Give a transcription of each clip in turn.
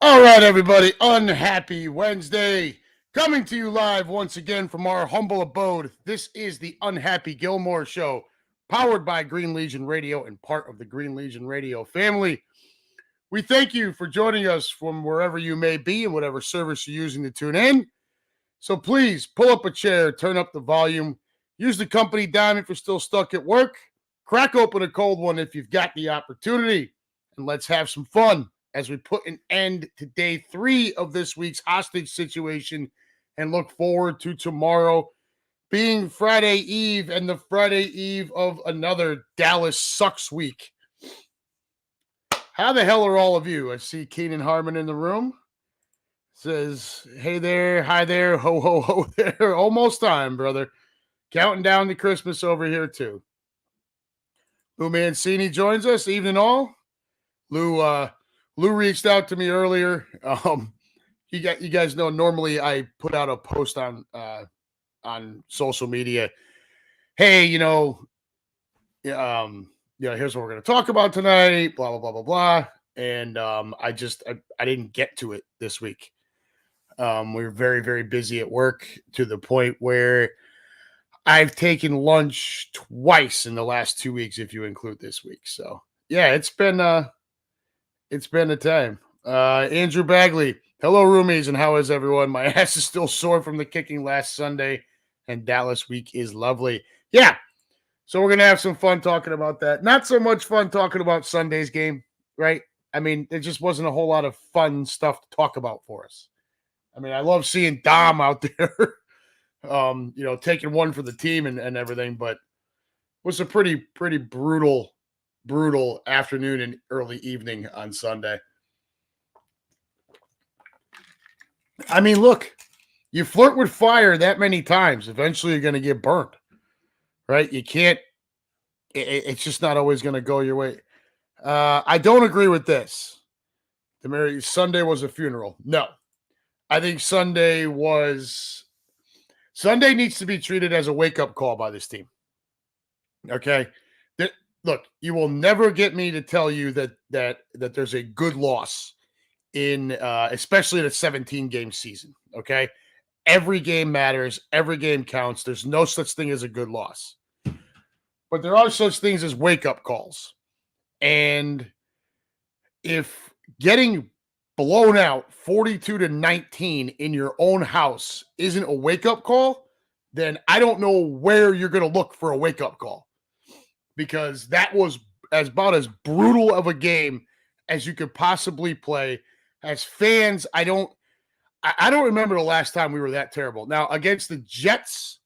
All right, everybody. Unhappy Wednesday. Coming to you live once again from our humble abode. This is the Unhappy Gilmore Show, powered by Green Legion Radio and part of the Green Legion Radio family. We thank you for joining us from wherever you may be and whatever service you're using to tune in. So please pull up a chair, turn up the volume, use the company dime if you're still stuck at work, crack open a cold one if you've got the opportunity, and let's have some fun as we put an end to day 3 of this week's hostage situation and look forward to tomorrow being Friday Eve and the Friday Eve of another Dallas sucks week. How the hell are all of you? I see Keenan Harmon in the room. Says, hey there, hi there, ho, ho, ho there. Almost time, brother. Counting down to Christmas over here, too. Lou Mancini joins us. Evening all. Lou reached out to me earlier. You guys know normally I put out a post on social media. Hey, here's what we're going to talk about tonight. Blah blah blah blah blah. And I didn't get to it this week. We were very very busy at work to the point where I've taken lunch twice in the last 2 weeks, if you include this week. So yeah, it's been a time. Andrew Bagley. Hello, roomies, and how is everyone? My ass is still sore from the kicking last Sunday, and Dallas week is lovely. Yeah, so we're going to have some fun talking about that. Not so much fun talking about Sunday's game, right? I mean, there just wasn't a whole lot of fun stuff to talk about for us. I mean, I love seeing Dom out there, taking one for the team and everything, but it was a pretty brutal afternoon and early evening on Sunday. I mean, look, you flirt with fire that many times, eventually you're going to get burned, right? You can't, it's just not always going to go your way. I don't agree with this. Sunday was a funeral. No, I think Sunday needs to be treated as a wake-up call by this team. Okay? Look, you will never get me to tell you that there's a good loss in especially in a 17-game season, okay? Every game matters. Every game counts. There's no such thing as a good loss. But there are such things as wake-up calls. And if getting blown out 42-19 in your own house isn't a wake-up call, then I don't know where you're going to look for a wake-up call. Because that was about as brutal of a game as you could possibly play. As fans, I don't remember the last time we were that terrible. Now, against the Jets,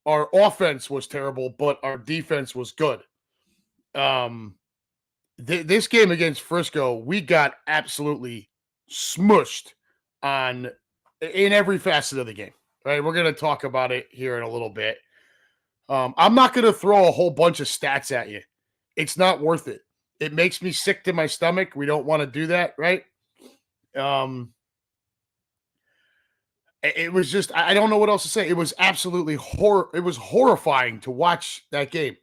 our offense was terrible, but our defense was good. This game against Frisco, we got absolutely smushed in every facet of the game. Right? We're going to talk about it here in a little bit. I'm not going to throw a whole bunch of stats at you. It's not worth it. It makes me sick to my stomach. We don't want to do that, right? It was just, I don't know what else to say. It was absolutely it was horrifying to watch that game,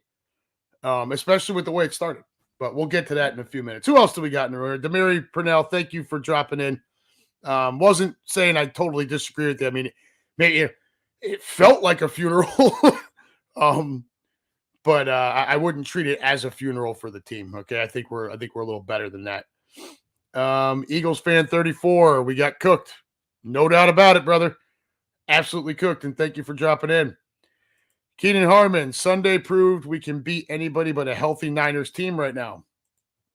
especially with the way it started. But we'll get to that in a few minutes. Who else do we got in the room? Demary Purnell, thank you for dropping in. Wasn't saying I totally disagree with you. I mean, maybe it felt like a funeral. But I wouldn't treat it as a funeral for the team. Okay, I think we're a little better than that. Eagles fan 34, we got cooked, no doubt about it, brother. Absolutely cooked, and thank you for dropping in. Keenan Harmon, Sunday proved we can beat anybody but a healthy Niners team right now.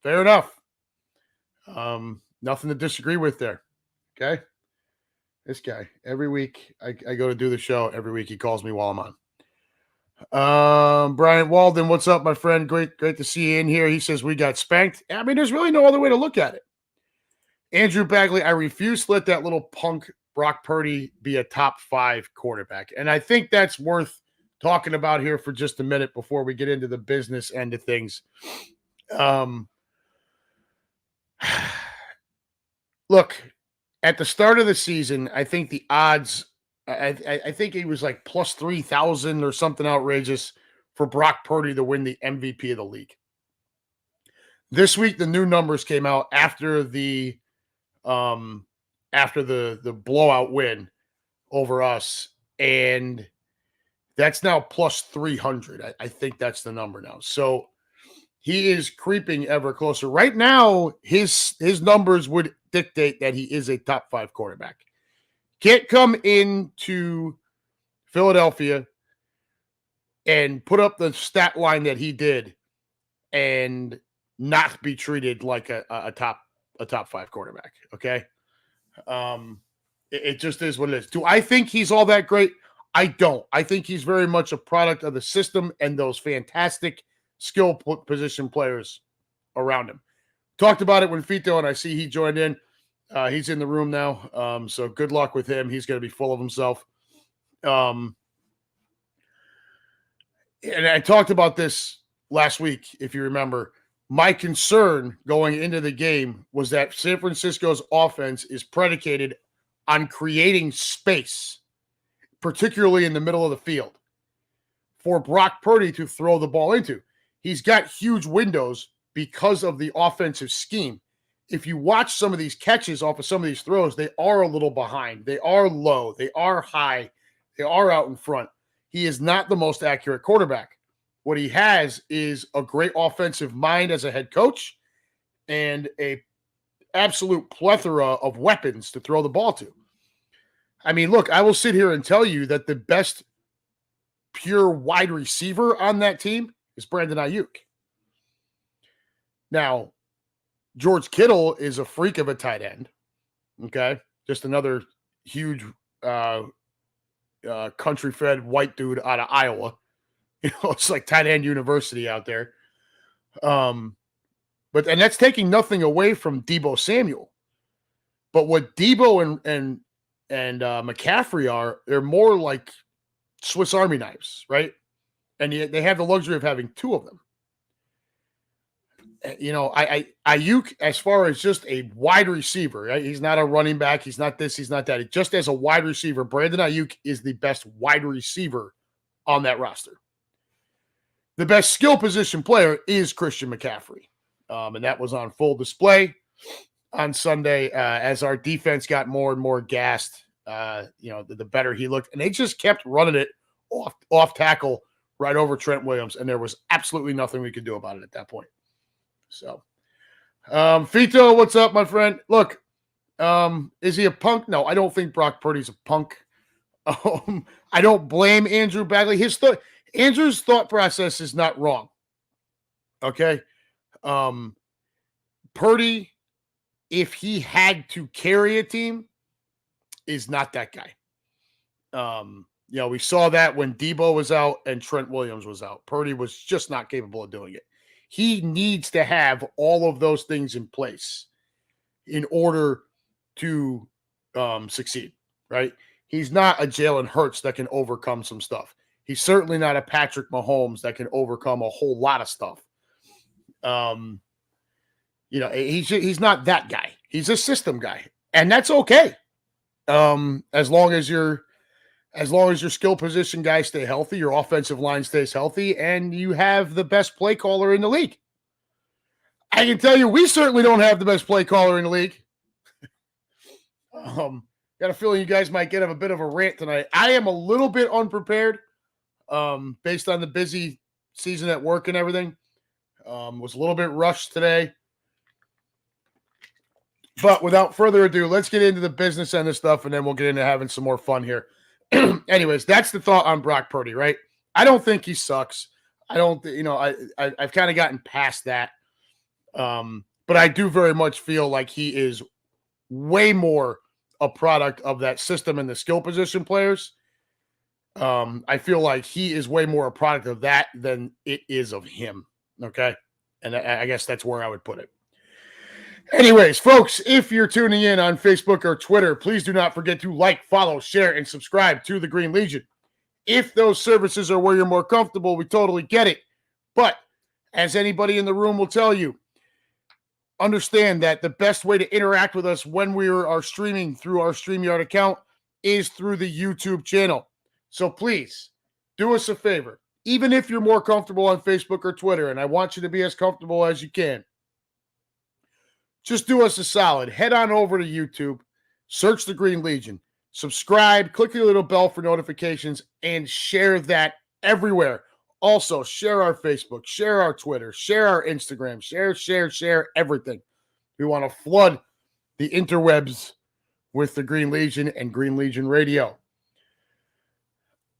Fair enough. Nothing to disagree with there. Okay. This guy. Every week I go to do the show. Every week he calls me while I'm on. Brian Walden, what's up, my friend? Great to see you in here. He says we got spanked. I mean, there's really no other way to look at it. Andrew Bagley, I refuse to let that little punk Brock Purdy be a top 5 quarterback. And I think that's worth talking about here for just a minute before we get into the business end of things. Look, at the start of the season, I think the odds, I think it was like plus 3,000 or something outrageous for Brock Purdy to win the MVP of the league. This week, the new numbers came out after the blowout win over us, and that's now plus 300. I think that's the number now. So he is creeping ever closer. Right now, his numbers would dictate that he is a top 5 quarterback. Can't come into Philadelphia and put up the stat line that he did and not be treated like a top 5 quarterback. Okay. It just is what it is. Do I think he's all that great? I don't. I think he's very much a product of the system and those fantastic skill position players around him. Talked about it when Fito, and I see he joined in. He's in the room now. So good luck with him. He's going to be full of himself. And I talked about this last week, if you remember. My concern going into the game was that San Francisco's offense is predicated on creating space, particularly in the middle of the field, for Brock Purdy to throw the ball into. He's got huge windows because of the offensive scheme. If you watch some of these catches off of some of these throws, they are a little behind. They are low. They are high. They are out in front. He is not the most accurate quarterback. What he has is a great offensive mind as a head coach and a absolute plethora of weapons to throw the ball to. I mean, look, I will sit here and tell you that the best pure wide receiver on that team is Brandon Ayuk. Now, George Kittle is a freak of a tight end. Okay. Just another huge country-fed white dude out of Iowa. You know, it's like tight end university out there. And that's taking nothing away from Deebo Samuel. But what Deebo and McCaffrey are, they're more like Swiss Army knives, right? And they have the luxury of having 2 of them. You know, Ayuk, as far as just a wide receiver, right? He's not a running back. He's not this. He's not that. Just as a wide receiver, Brandon Ayuk is the best wide receiver on that roster. The best skill position player is Christian McCaffrey. And that was on full display on Sunday as our defense got more and more gassed. The better he looked. And they just kept running it off tackle right over Trent Williams. And there was absolutely nothing we could do about it at that point. So, Fito, what's up, my friend? Look, is he a punk? No, I don't think Brock Purdy's a punk. I don't blame Andrew Bagley. Andrew's thought process is not wrong. Okay. Purdy, if he had to carry a team, is not that guy. We saw that when Deebo was out and Trent Williams was out. Purdy was just not capable of doing it. He needs to have all of those things in place in order to succeed, right? He's not a Jalen Hurts that can overcome some stuff. He's certainly not a Patrick Mahomes that can overcome a whole lot of stuff. He's not that guy. He's a system guy, and that's okay. As long as your skill position guys stay healthy, your offensive line stays healthy, and you have the best play caller in the league. I can tell you, we certainly don't have the best play caller in the league. Got a feeling you guys might get a bit of a rant tonight. I am a little bit unprepared, based on the busy season at work and everything. Was a little bit rushed today. But without further ado, let's get into the business end of stuff, and then we'll get into having some more fun here. Anyways, that's the thought on Brock Purdy, right? I don't think he sucks. I've kind of gotten past that. But I do very much feel like he is way more a product of that system and the skill position players. I feel like he is way more a product of that than it is of him. Okay. And I guess that's where I would put it. Anyways, folks, if you're tuning in on Facebook or Twitter, please do not forget to like, follow, share, and subscribe to the Green Legion. If those services are where you're more comfortable, we totally get it. But as anybody in the room will tell you, understand that the best way to interact with us when we are streaming through our StreamYard account is through the YouTube channel. So please do us a favor. Even if you're more comfortable on Facebook or Twitter, and I want you to be as comfortable as you can, just do us a solid. Head on over to YouTube, search the Green Legion, subscribe, click the little bell for notifications, and share that everywhere. Also, share our Facebook, share our Twitter, share our Instagram, share everything. We want to flood the interwebs with the Green Legion and Green Legion Radio.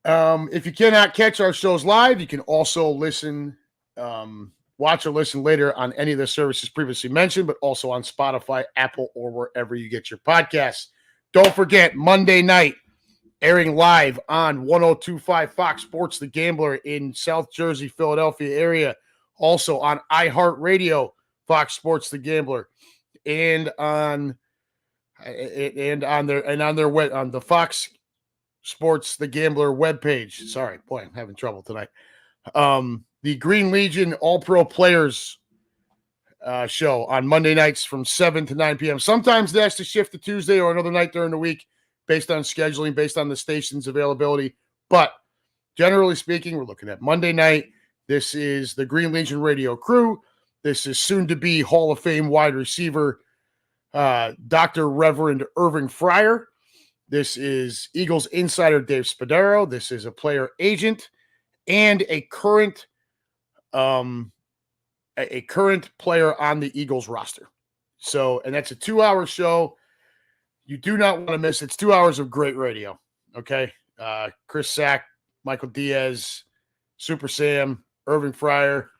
If you cannot catch our shows live, you can also listen, watch or listen later on any of the services previously mentioned, but also on Spotify, Apple, or wherever you get your podcasts. Don't forget, Monday night, airing live on 102.5 Fox Sports The Gambler in South Jersey, Philadelphia area. Also on iHeartRadio, Fox Sports The Gambler, and on the Fox Sports The Gambler webpage. Sorry, boy, I'm having trouble tonight. The Green Legion All-Pro Players show on Monday nights from 7 to 9 p.m. Sometimes that's to shift to Tuesday or another night during the week based on scheduling, based on the station's availability. But generally speaking, we're looking at Monday night. This is the Green Legion Radio crew. This is soon-to-be Hall of Fame wide receiver Dr. Reverend Irving Fryer. This is Eagles insider Dave Spadaro. This is a player agent and a current player on the Eagles roster. So, and that's a 2-hour show. You do not want to miss it. It's 2 hours of great radio. Okay. Chris Sack, Michael Diaz, Super Sam, Irving Fryer,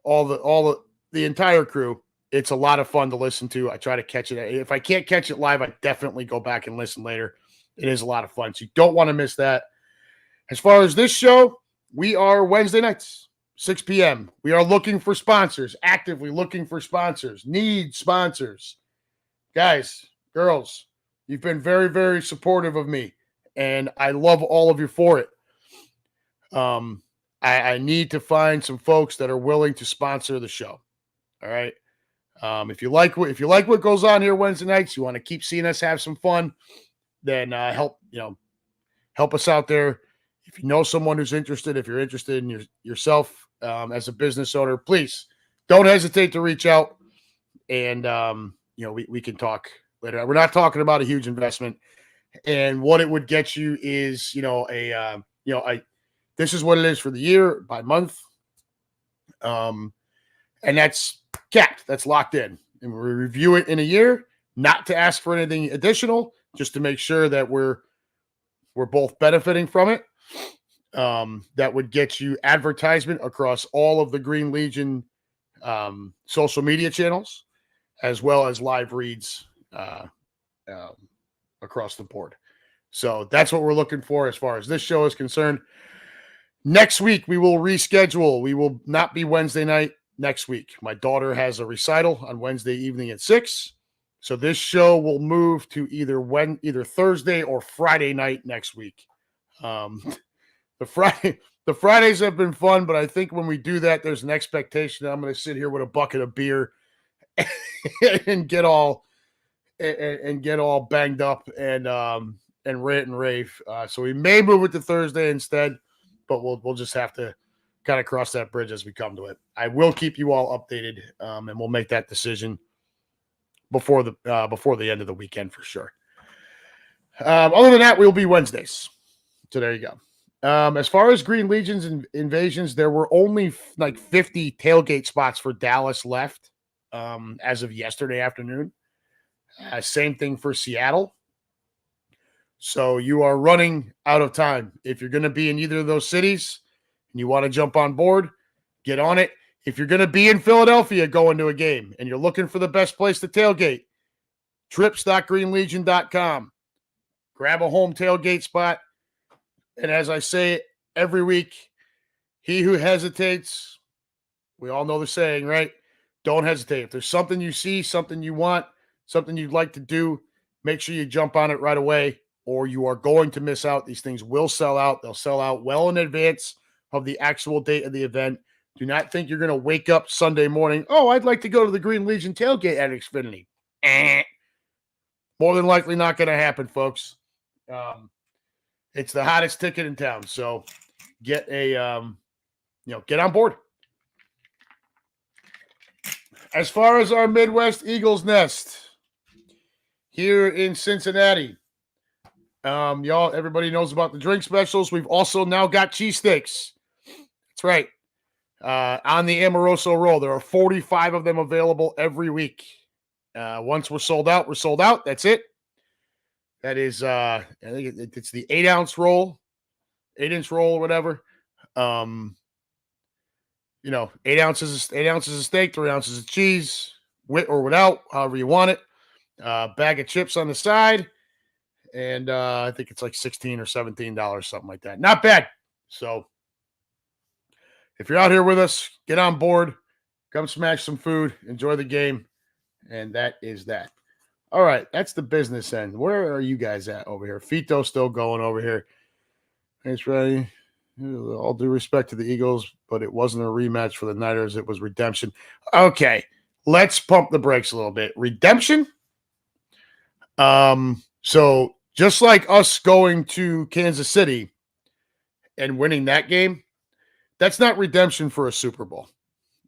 all the entire crew. It's a lot of fun to listen to. I try to catch it. If I can't catch it live, I definitely go back and listen later. It is a lot of fun. So you don't want to miss that. As far as this show, we are Wednesday nights, 6 p.m. We are looking for sponsors, actively looking for sponsors, need sponsors. Guys, girls, you've been very, very supportive of me, and I love all of you for it. I need to find some folks that are willing to sponsor the show. All right. If you like what goes on here Wednesday nights, you want to keep seeing us have some fun, then help us out there. If you know someone who's interested, if you're interested in yourself as a business owner, please don't hesitate to reach out, and we can talk later. We're not talking about a huge investment, and what it would get you is this is what it is for the year by month, and that's capped. That's locked in, and we review it in a year, not to ask for anything additional, just to make sure that we're both benefiting from it. That would get you advertisement across all of the Green Legion social media channels, as well as live reads across the board. So that's what we're looking for as far as this show is concerned. Next week, we will reschedule. We will not be Wednesday night next week. My daughter has a recital on Wednesday evening at 6. So this show will move to either Thursday or Friday night next week. The Fridays have been fun, but I think when we do that, there's an expectation that I'm going to sit here with a bucket of beer and get all banged up and rant and rave. So we may move it to Thursday instead, but we'll just have to kind of cross that bridge as we come to it. I will keep you all updated, and we'll make that decision before the end of the weekend for sure. Other than that, we'll be Wednesdays. So there you go. As far as Green Legion's invasions, there were only like 50 tailgate spots for Dallas left as of yesterday afternoon. Same thing for Seattle. So you are running out of time. If you're going to be in either of those cities and you want to jump on board, get on it. If you're going to be in Philadelphia going to a game and you're looking for the best place to tailgate, trips.greenlegion.com. Grab a home tailgate spot. And as I say every week, he who hesitates, we all know the saying, right? Don't hesitate. If there's something you see, something you want, something you'd like to do, make sure you jump on it right away, or you are going to miss out. These things will sell out. They'll sell out well in advance of the actual date of the event. Do not think you're going to wake up Sunday morning, oh, I'd like to go to the Green Legion tailgate at Xfinity. More than likely not going to happen, folks. It's the hottest ticket in town, so get on board. As far as our Midwest Eagles nest here in Cincinnati, everybody knows about the drink specials. We've also now got cheesesteaks. That's right. On the Amoroso roll, there are 45 of them available every week. Once we're sold out, we're sold out. That's it. That is, I think it's the 8-ounce roll, 8-inch roll or whatever. 8 ounces of steak, 3 ounces of cheese, with or without, however you want it. Bag of chips on the side, and I think it's like $16 or $17, something like that. Not bad. So if you're out here with us, get on board, come smash some food, enjoy the game, and that is that. All right, that's the business end. Where are you guys at over here? Fito still going over here. Thanks, Ray. All due respect to the Eagles, but it wasn't a rematch for the Niners. It was redemption. Okay, let's pump the brakes a little bit. Redemption? So just like us going to Kansas City and winning that game, that's not redemption for a Super Bowl.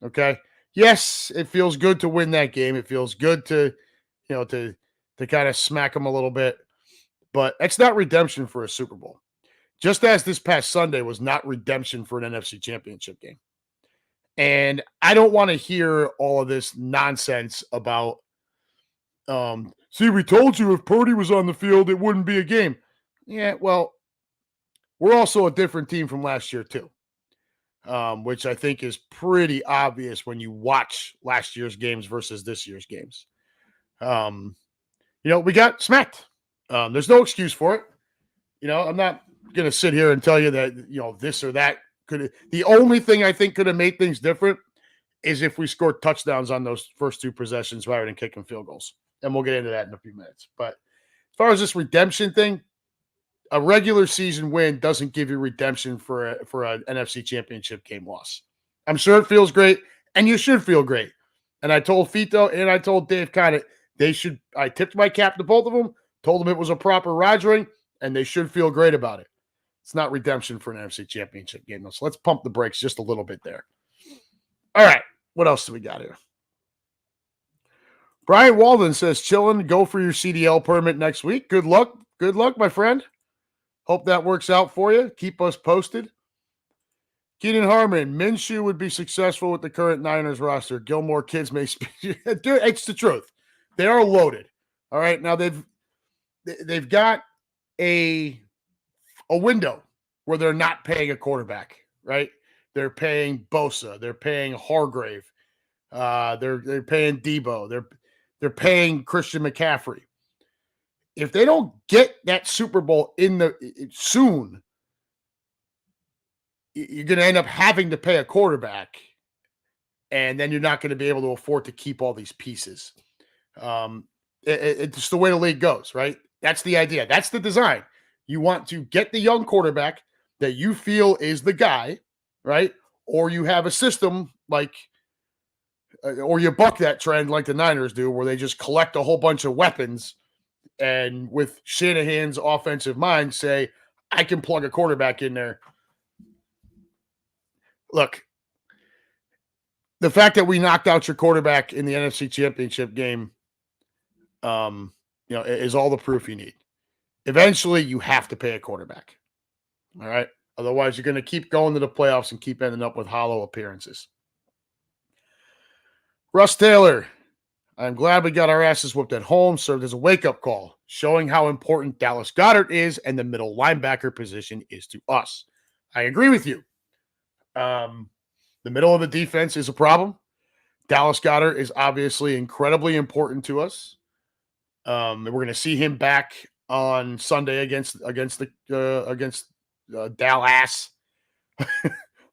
Okay? Yes, it feels good to win that game. It feels good to kind of smack them a little bit, but that's not redemption for a Super Bowl. Just as this past Sunday was not redemption for an NFC Championship game. And I don't want to hear all of this nonsense about, see, we told you if Purdy was on the field, it wouldn't be a game. Yeah, well, we're also a different team from last year too, which I think is pretty obvious when you watch last year's games versus this year's games. We got smacked. There's no excuse for it. I'm not going to sit here and tell you that, this or that the only thing I think could have made things different is if we scored touchdowns on those first two possessions rather than kicking field goals. And we'll get into that in a few minutes. But as far as this redemption thing, a regular season win doesn't give you redemption for an NFC Championship game loss. I'm sure it feels great, and you should feel great. And I told Fito and I told Dave Connett I tipped my cap to both of them, told them it was a proper Rodgering, and they should feel great about it. It's not redemption for an NFC Championship game, though. So let's pump the brakes just a little bit there. All right. What else do we got here? Brian Walden says, chillin', go for your CDL permit next week. Good luck. Good luck, my friend. Hope that works out for you. Keep us posted. Keenan Harmon, Minshew would be successful with the current Niners roster. Gilmore kids may speak. Dude, it's the truth. They are loaded. All right. Now they've got a window where they're not paying a quarterback, right? They're paying Bosa. They're paying Hargrave. They're paying Debo. They're paying Christian McCaffrey. If they don't get that Super Bowl soon, you're going to end up having to pay a quarterback, and then you're not going to be able to afford to keep all these pieces. It's the way the league goes, right? That's the idea. That's the design. You want to get the young quarterback that you feel is the guy, right? Or you have a system or you buck that trend like the Niners do, where they just collect a whole bunch of weapons and with Shanahan's offensive mind say, I can plug a quarterback in there. Look, the fact that we knocked out your quarterback in the NFC Championship game, is all the proof you need. Eventually, you have to pay a quarterback. All right? Otherwise, you're going to keep going to the playoffs and keep ending up with hollow appearances. Russ Taylor, I'm glad we got our asses whooped at home, served as a wake-up call, showing how important Dallas Goedert is and the middle linebacker position is to us. I agree with you. The middle of the defense is a problem. Dallas Goedert is obviously incredibly important to us. And we're going to see him back on Sunday against Dallas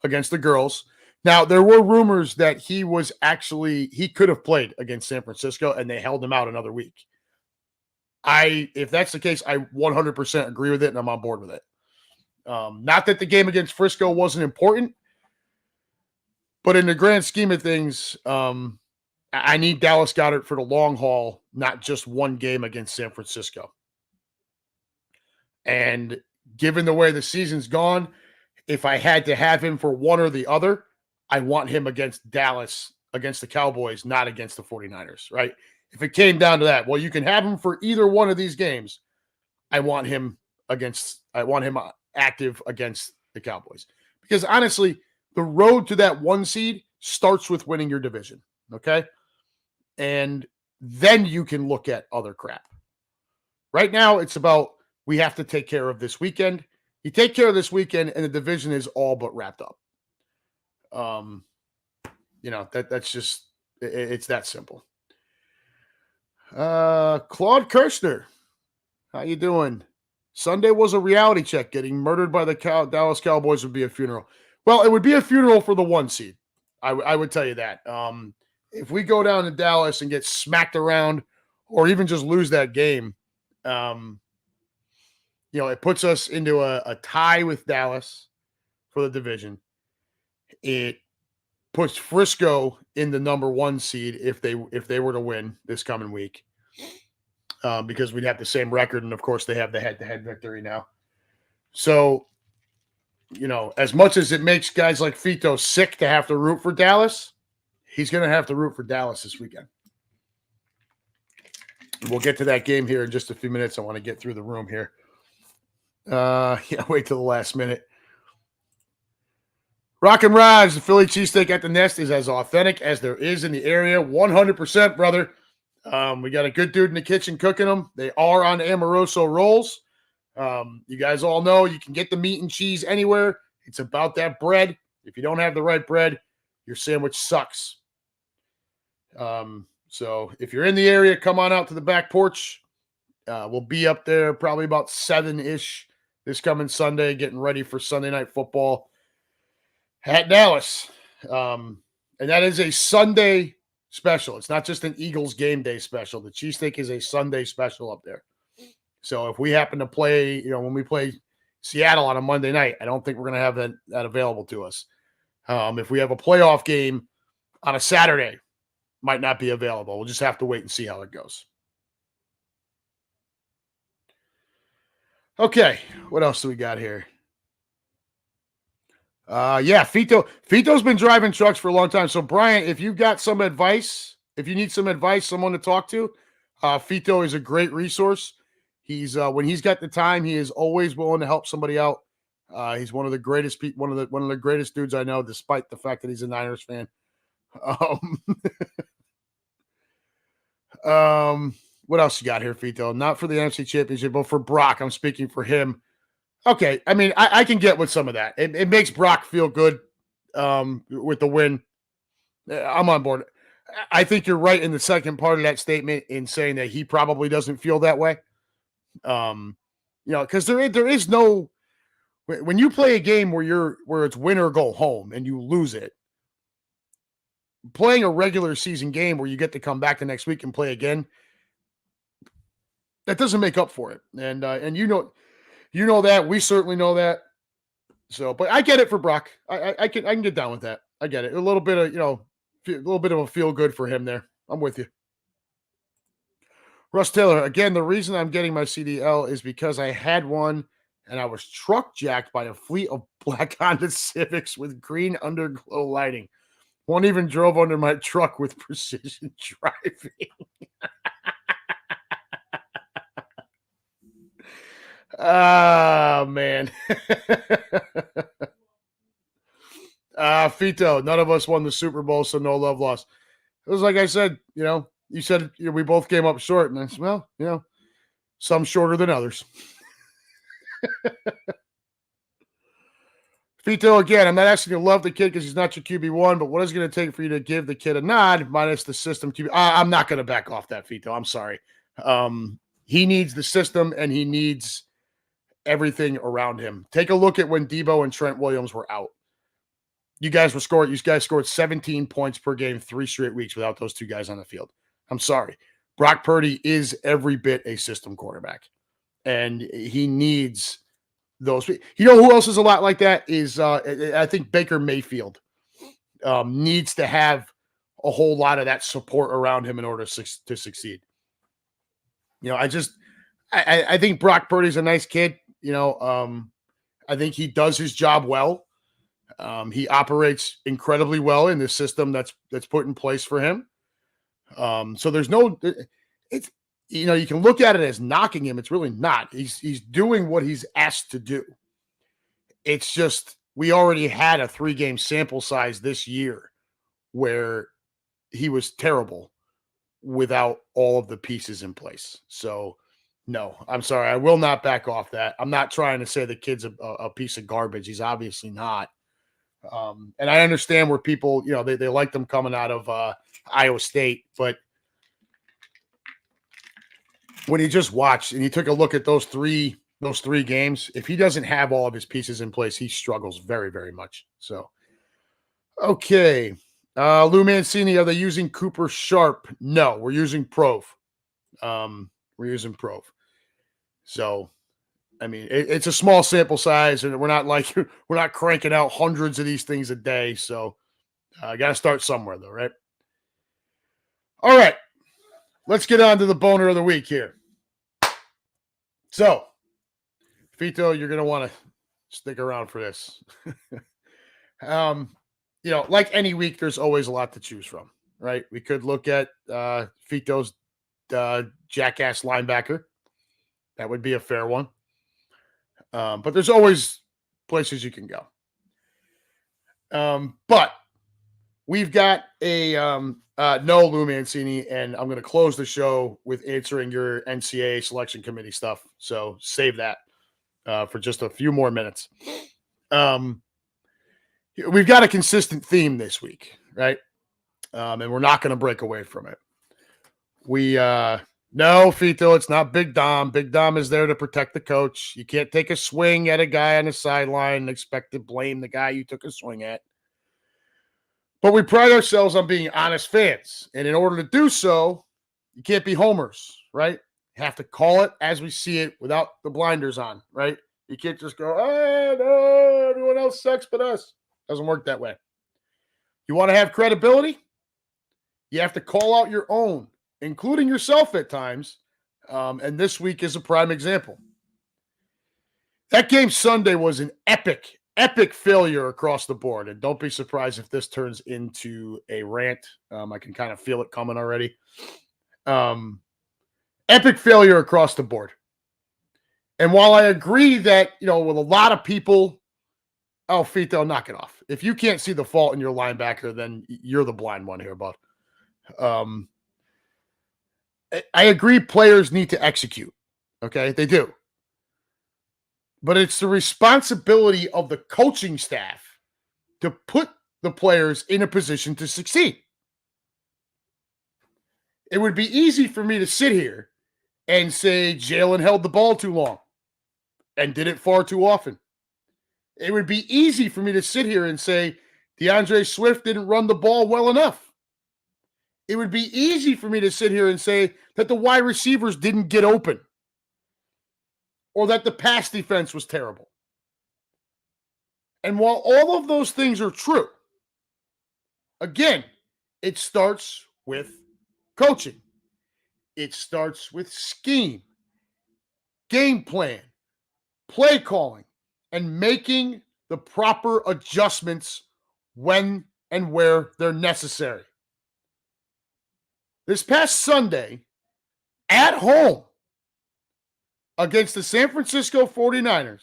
against the girls. Now, there were rumors that he could have played against San Francisco and they held him out another week. If that's the case, I 100% agree with it and I'm on board with it. Not that the game against Frisco wasn't important, but in the grand scheme of things, I need Dallas Goedert for the long haul, not just one game against San Francisco. And given the way the season's gone, if I had to have him for one or the other, I want him against Dallas, against the Cowboys, not against the 49ers, right? If it came down to that, well, you can have him for either one of these games. I want him active against the Cowboys. Because honestly, the road to that one seed starts with winning your division, okay? And then you can look at other crap. Right now, it's about we have to take care of this weekend. You take care of this weekend, and the division is all but wrapped up. That's just it's that simple. Claude Kirshner, how you doing? Sunday was a reality check. Getting murdered by the Dallas Cowboys would be a funeral. Well, it would be a funeral for the one seed. I would tell you that. If we go down to Dallas and get smacked around, or even just lose that game, it puts us into a tie with Dallas for the division. It puts Frisco in the number one seed if they were to win this coming week, because we'd have the same record, and of course they have the head-to-head victory now. So, as much as it makes guys like Fito sick to have to root for Dallas, he's going to have to root for Dallas this weekend. We'll get to that game here in just a few minutes. I want to get through the room here. Wait till the last minute. Rock and Raj, the Philly cheesesteak at the Nest is as authentic as there is in the area. 100%, brother. We got a good dude in the kitchen cooking them. They are on Amoroso rolls. You guys all know you can get the meat and cheese anywhere. It's about that bread. If you don't have the right bread, your sandwich sucks. So if you're in the area, come on out to the back porch. We'll be up there probably about 7-ish this coming Sunday, getting ready for Sunday Night Football at Dallas. And that is a Sunday special. It's not just an Eagles game day special. The cheesesteak is a Sunday special up there. So if we happen to play, when we play Seattle on a Monday night, I don't think we're going to have that available to us. If we have a playoff game on a Saturday, might not be available. We'll just have to wait and see how it goes. Okay, what else do we got here? Fito's been driving trucks for a long time. So, Brian, if you've got some advice, if you need some advice, someone to talk to, Fito is a great resource. He's when he's got the time, he is always willing to help somebody out. He's one of the greatest people, one of the greatest dudes I know, despite the fact that he's a Niners fan. What else you got here, Fito? Not for the NFC Championship, but for Brock. I'm speaking for him. Okay, I mean, I can get with some of that. It makes Brock feel good with the win. I'm on board. I think you're right in the second part of that statement in saying that he probably doesn't feel that way. Because there is no when you play a game where it's win or go home and you lose it. Playing a regular season game where you get to come back the next week and play again, that doesn't make up for it. And that, we certainly know that. So, but I get it for Brock. I can get down with that. I get it. A little bit of a feel good for him there. I'm with you. Russ Taylor, again, the reason I'm getting my CDL is because I had one and I was truck jacked by a fleet of black Honda Civics with green underglow lighting. One even drove under my truck with precision driving. Man. Fito, none of us won the Super Bowl, so no love lost. It was like I said, you said we both came up short, and I said, well, some shorter than others. Fito, again, I'm not asking you to love the kid because he's not your QB1, but what is it going to take for you to give the kid a nod minus the system QB? I'm not going to back off that, Fito. I'm sorry. He needs the system and he needs everything around him. Take a look at when Debo and Trent Williams were out. You guys scored 17 points per game 3 straight weeks without those two guys on the field. I'm sorry. Brock Purdy is every bit a system quarterback, and he needs those. You know who else is a lot like that is I think Baker Mayfield needs to have a whole lot of that support around him in order to succeed. You know, I think Brock Purdy's a nice kid. You know, I think he does his job well. He operates incredibly well in the system that's put in place for him. So there's no, it's, you know, you can look at it as knocking him. It's really not. He's doing what he's asked to do. It's just, we already had a 3-game sample size this year where he was terrible without all of the pieces in place. So no, I'm sorry. I will not back off that. I'm not trying to say the kid's a piece of garbage. He's obviously not. And I understand where people, you know, they like them coming out of Iowa State, but when you just watch and you took a look at those three games, if he doesn't have all of his pieces in place, he struggles very, very much. So, okay. Lou Mancini, are they using Cooper Sharp? No, we're using Prove. We're using Prove. So, I mean, it's a small sample size, and we're not cranking out hundreds of these things a day. So, I got to start somewhere, though, right? All right, let's get on to the boner of the week here. So, Fito, you're going to want to stick around for this. You know, like any week, there's always a lot to choose from, right? We could look at Fito's jackass linebacker. That would be a fair one. But there's always places you can go. But we've got a no Lou Mancini, and I'm going to close the show with answering your NCAA selection committee stuff. So save that for just a few more minutes. We've got a consistent theme this week, right? And we're not going to break away from it. No, Fito, it's not Big Dom. Big Dom is there to protect the coach. You can't take a swing at a guy on the sideline and expect to blame the guy you took a swing at. But we pride ourselves on being honest fans. And in order to do so, you can't be homers, right? You have to call it as we see it without the blinders on, right? You can't just go, oh, no, everyone else sucks but us. Doesn't work that way. You want to have credibility? You have to call out your own, including yourself at times. And this week is a prime example. That game Sunday was an epic failure across the board. And don't be surprised if this turns into a rant. I can kind of feel it coming already. Epic failure across the board. And while I agree that, you know, with a lot of people, oh, Fito, knock it off. If you can't see the fault in your linebacker, then you're the blind one here, bud. I agree players need to execute. Okay, they do. But it's the responsibility of the coaching staff to put the players in a position to succeed. It would be easy for me to sit here and say Jalen held the ball too long and did it far too often. It would be easy for me to sit here and say DeAndre Swift didn't run the ball well enough. It would be easy for me to sit here and say that the wide receivers didn't get open or that the pass defense was terrible. And while all of those things are true, again, it starts with coaching. It starts with scheme, game plan, play calling, and making the proper adjustments when and where they're necessary. This past Sunday, at home, against the San Francisco 49ers,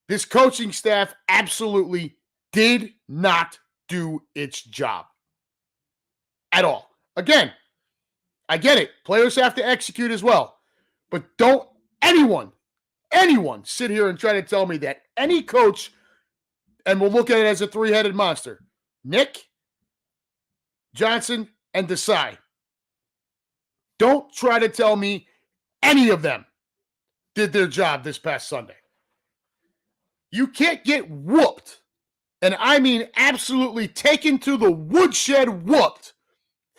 this coaching staff absolutely did not do its job at all. Again, I get it. Players have to execute as well. But don't anyone sit here and try to tell me that any coach, and we'll look at it as a three-headed monster, Nick, Johnson, and Desai, Don't try to tell me any of them did their job this past Sunday. You can't get whooped, and I mean absolutely taken to the woodshed whooped,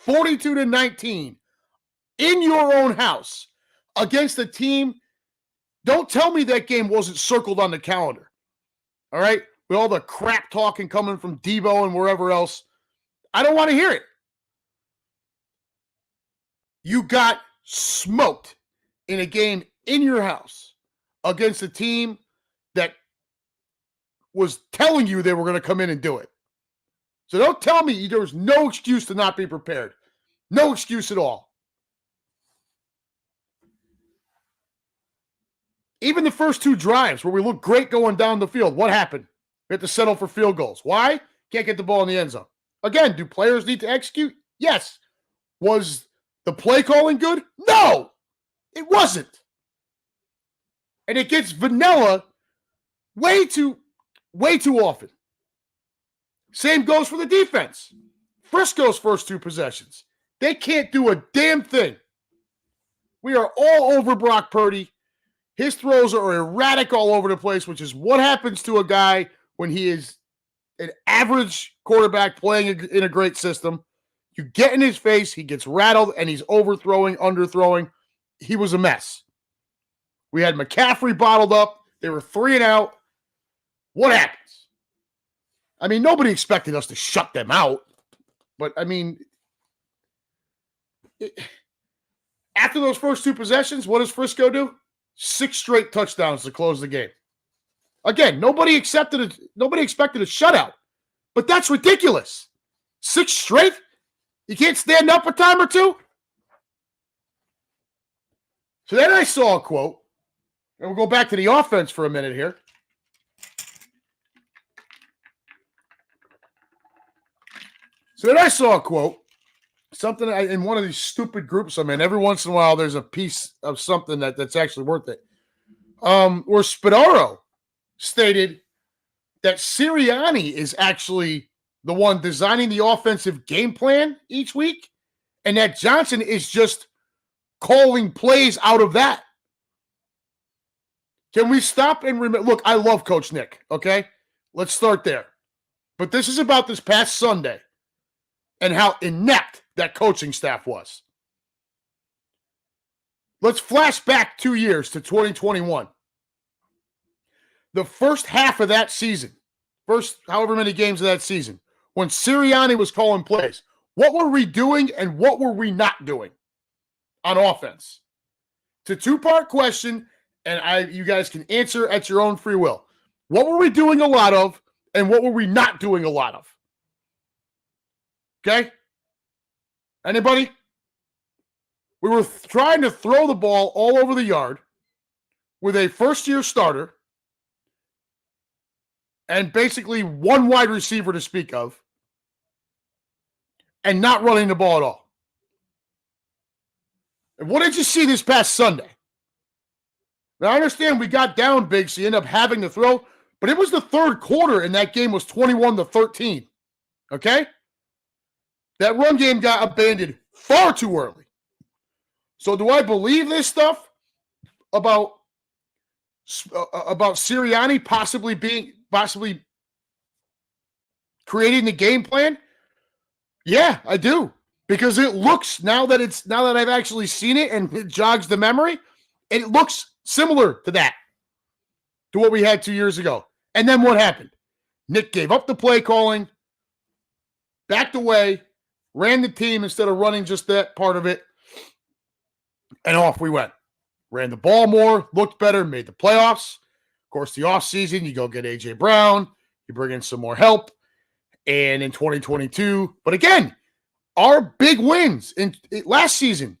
42-19 in your own house against a team. Don't tell me that game wasn't circled on the calendar. All right? With all the crap talking coming from Debo and wherever else. I don't want to hear it. You got smoked in a game in your house against a team that was telling you they were going to come in and do it. So don't tell me there was no excuse to not be prepared. No excuse at all. Even the first two drives where we looked great going down the field, what happened? We had to settle for field goals. Why? Can't get the ball in the end zone. Again, do players need to execute? Yes. Was the play calling good? No, it wasn't. And it gets vanilla way too often. Same goes for the defense. Frisco's first two possessions. They can't do a damn thing. We are all over Brock Purdy. His throws are erratic all over the place, which is what happens to a guy when he is an average quarterback playing in a great system. You get in his face, he gets rattled, and he's overthrowing, underthrowing. He was a mess. We had McCaffrey bottled up. They were 3 and out. What happens? I mean, nobody expected us to shut them out. But, I mean, after those first two possessions, what does Frisco do? 6 straight touchdowns to close the game. Again, nobody expected a shutout. But that's ridiculous. 6 straight? You can't stand up a time or two? So then I saw a quote, and we'll go back to the offense for a minute here. So then I saw a quote, something in one of these stupid groups I'm in. Every once in a while, there's a piece of something that's actually worth it. Where Spadaro stated that Sirianni is actually the one designing the offensive game plan each week, and that Johnson is just calling plays out of that. Can we stop and remember? Look, I love Coach Nick, okay? Let's start there. But this is about this past Sunday and how inept that coaching staff was. Let's flash back 2 years to 2021. The first half of that season, first however many games of that season, when Sirianni was calling plays, what were we doing and what were we not doing on offense? It's a two-part question, and you guys can answer at your own free will. What were we doing a lot of, and what were we not doing a lot of? Okay? Anybody? We were trying to throw the ball all over the yard with a first-year starter and basically one wide receiver to speak of and not running the ball at all. And what did you see this past Sunday? Now, I understand we got down big, so you end up having to throw, but it was the third quarter, and that game was 21-13. Okay? That run game got abandoned far too early. So do I believe this stuff about Sirianni possibly creating the game plan? Yeah, I do. Because it looks, now that I've actually seen it and it jogs the memory, it looks similar to that, to what we had 2 years ago. And then what happened? Nick gave up the play calling, backed away, ran the team instead of running just that part of it, and off we went. Ran the ball more, looked better, made the playoffs. Of course, the offseason, you go get A.J. Brown, you bring in some more help, and in 2022, but again, our big wins in last season.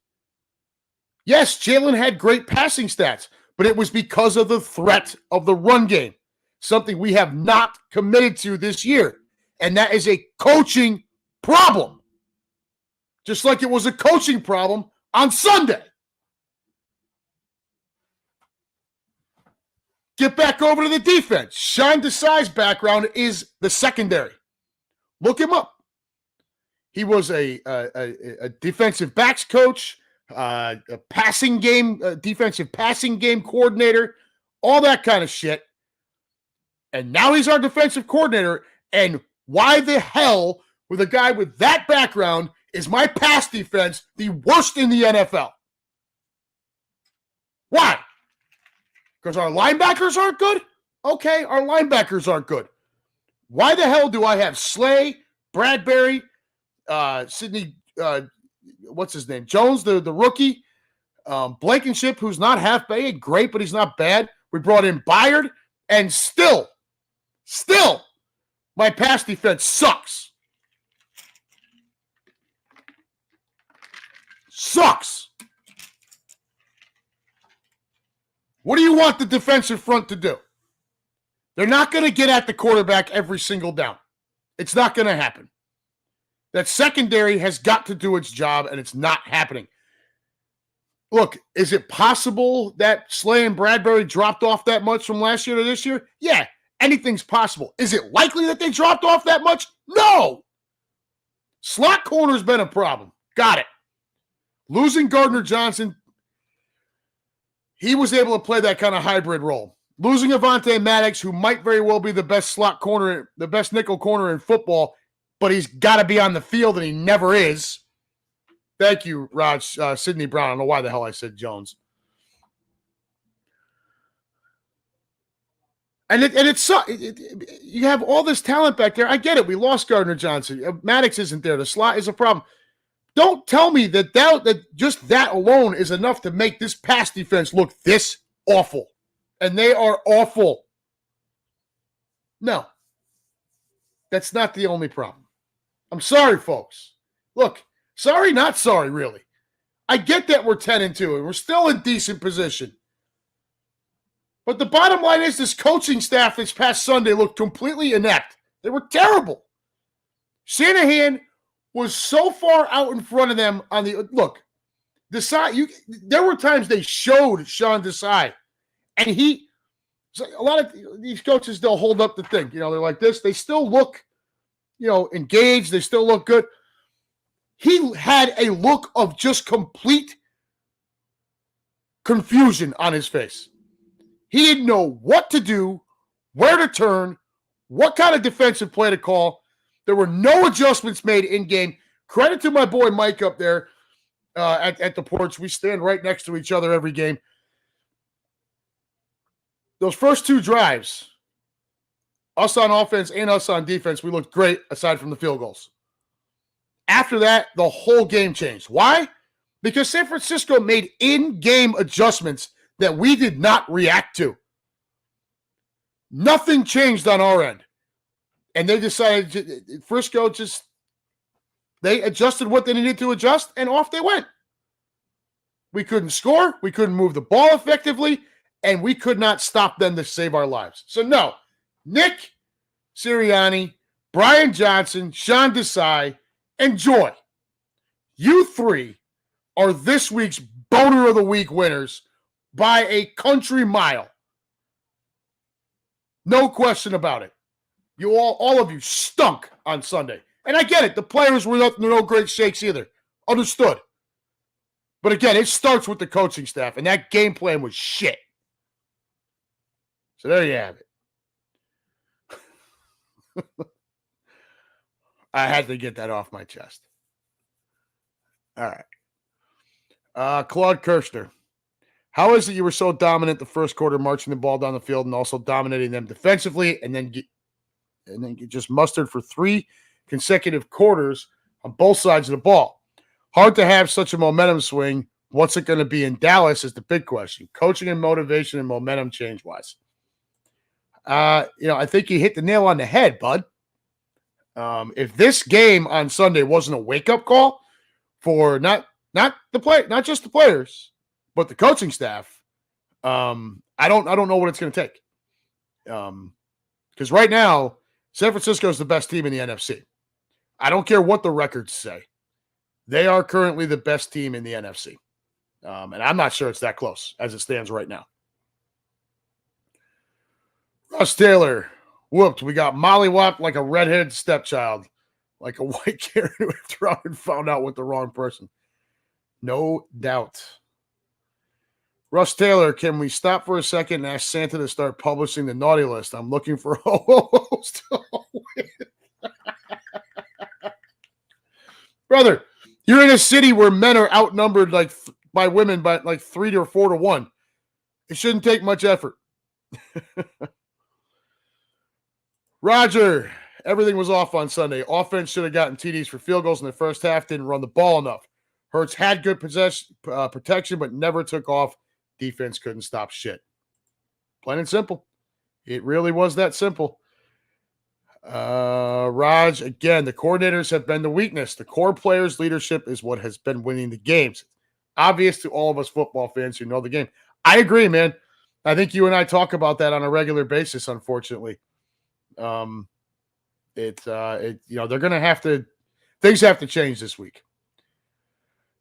Yes, Jalen had great passing stats, but it was because of the threat of the run game, something we have not committed to this year, and that is a coaching problem. Just like it was a coaching problem on Sunday. Get back over to the defense. Sean Desai's background is the secondary. Look him up. He was a defensive backs coach, a passing game, defensive passing game coordinator, all that kind of shit. And now he's our defensive coordinator. And why the hell, with a guy with that background, is my pass defense the worst in the NFL? Why? Because our linebackers aren't good? Okay, our linebackers aren't good. Why the hell do I have Slay, Bradbury, Sidney, what's his name? Jones, the rookie, Blankenship, who's not half bad, great, but he's not bad. We brought in Byard, and still, my pass defense sucks. Sucks. What do you want the defensive front to do? They're not going to get at the quarterback every single down. It's not going to happen. That secondary has got to do its job, and it's not happening. Look, is it possible that Slay and Bradbury dropped off that much from last year to this year? Yeah, anything's possible. Is it likely that they dropped off that much? No. Slot corner's been a problem. Got it. Losing Gardner Johnson, he was able to play that kind of hybrid role. Losing Avonte Maddox, who might very well be the best slot corner, the best nickel corner in football, but he's got to be on the field, and he never is. Thank you, Raj. Sidney Brown. I don't know why the hell I said Jones. And you have all this talent back there. I get it. We lost Gardner Johnson. Maddox isn't there. The slot is a problem. Don't tell me that just that alone is enough to make this pass defense look this awful. And they are awful. No. That's not the only problem. I'm sorry, folks. Look, sorry, not sorry, really. I get that we're 10-2 and we're still in decent position. But the bottom line is this coaching staff this past Sunday looked completely inept. They were terrible. Shanahan was so far out in front of them on the look. There were times they showed Sean Desai, and a lot of these coaches, they'll hold up the thing. They're like this. They still look, engaged. They still look good. He had a look of just complete confusion on his face. He didn't know what to do, where to turn, what kind of defensive play to call. There were no adjustments made in-game. Credit to my boy Mike up there at the porch. We stand right next to each other every game. Those first two drives, us on offense and us on defense, we looked great aside from the field goals. After that, the whole game changed. Why? Because San Francisco made in-game adjustments that we did not react to. Nothing changed on our end. And they decided, Frisco they adjusted what they needed to adjust, and off they went. We couldn't score, we couldn't move the ball effectively, and we could not stop them to save our lives. So no, Nick Sirianni, Brian Johnson, Sean Desai, enjoy. You three are this week's Boner of the Week winners by a country mile. No question about it. You all of you stunk on Sunday. And I get it. The players were no great shakes either. Understood. But again, it starts with the coaching staff, and that game plan was shit. So there you have it. I had to get that off my chest. All right. Claude Kirshner. How is it you were so dominant the first quarter, marching the ball down the field and also dominating them defensively, and then get just mustered for 3 consecutive quarters on both sides of the ball? Hard to have such a momentum swing. What's it going to be in Dallas is the big question. Coaching and motivation and momentum change-wise. I think you hit the nail on the head, bud. If this game on Sunday wasn't a wake-up call for not just the players, but the coaching staff, I don't know what it's going to take. Because right now, San Francisco is the best team in the NFC. I don't care what the records say. They are currently the best team in the NFC. And I'm not sure it's that close as it stands right now. Russ Taylor, whooped. We got mollywopped like a redheaded stepchild, like a white Karen who threw out and found out with the wrong person. No doubt. Russ Taylor, can we stop for a second and ask Santa to start publishing the naughty list? I'm looking for a host. Brother, you're in a city where men are outnumbered by women by like 3 or 4 to 1. It shouldn't take much effort. Roger, everything was off on Sunday. Offense should have gotten TDs for field goals in the first half, didn't run the ball enough. Hurts had good protection, but never took off. Defense couldn't stop shit. Plain and simple. It really was that simple. Raj, again, the coordinators have been the weakness. The core players' leadership is what has been winning the games. Obvious to all of us football fans who know the game. I agree, man. I think you and I talk about that on a regular basis, unfortunately. They're going to have to, things have to change this week.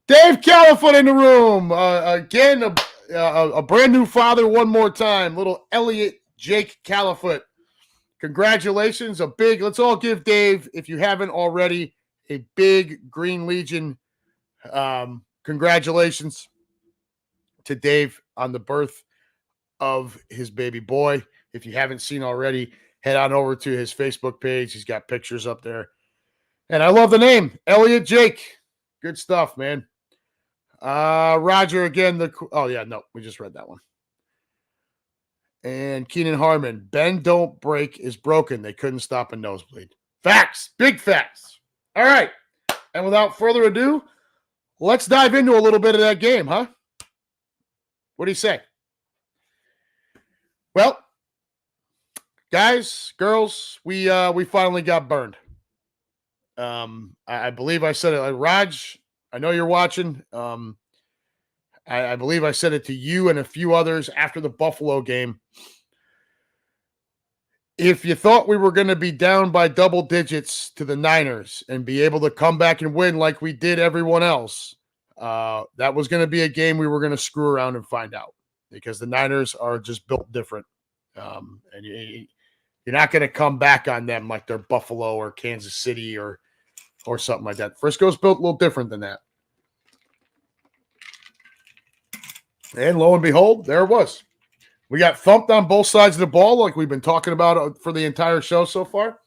Dave Califoot in the room. Again, a brand new father one more time. Little Elliot Jake Califoot. Congratulations. Let's all give Dave, if you haven't already, a big Green Legion congratulations to Dave on the birth of his baby boy. If you haven't seen already, head on over to his Facebook page. He's got pictures up there. And I love the name, Elliot Jake. Good stuff, man. Roger, again, we just read that one. And Keenan Harmon, bend don't break is broken. They couldn't stop a nosebleed. Facts, big facts. All right. And without further ado, let's dive into a little bit of that game, huh? What do you say? Well, guys, girls, we finally got burned. I believe I said it. Raj, I know you're watching. I believe I said it to you and a few others after the Buffalo game. If you thought we were going to be down by double digits to the Niners and be able to come back and win like we did everyone else, that was going to be a game we were going to screw around and find out, because the Niners are just built different. And you're not going to come back on them like they're Buffalo or Kansas City or something like that. Frisco's built a little different than that. And lo and behold, there it was. We got thumped on both sides of the ball like we've been talking about for the entire show so far.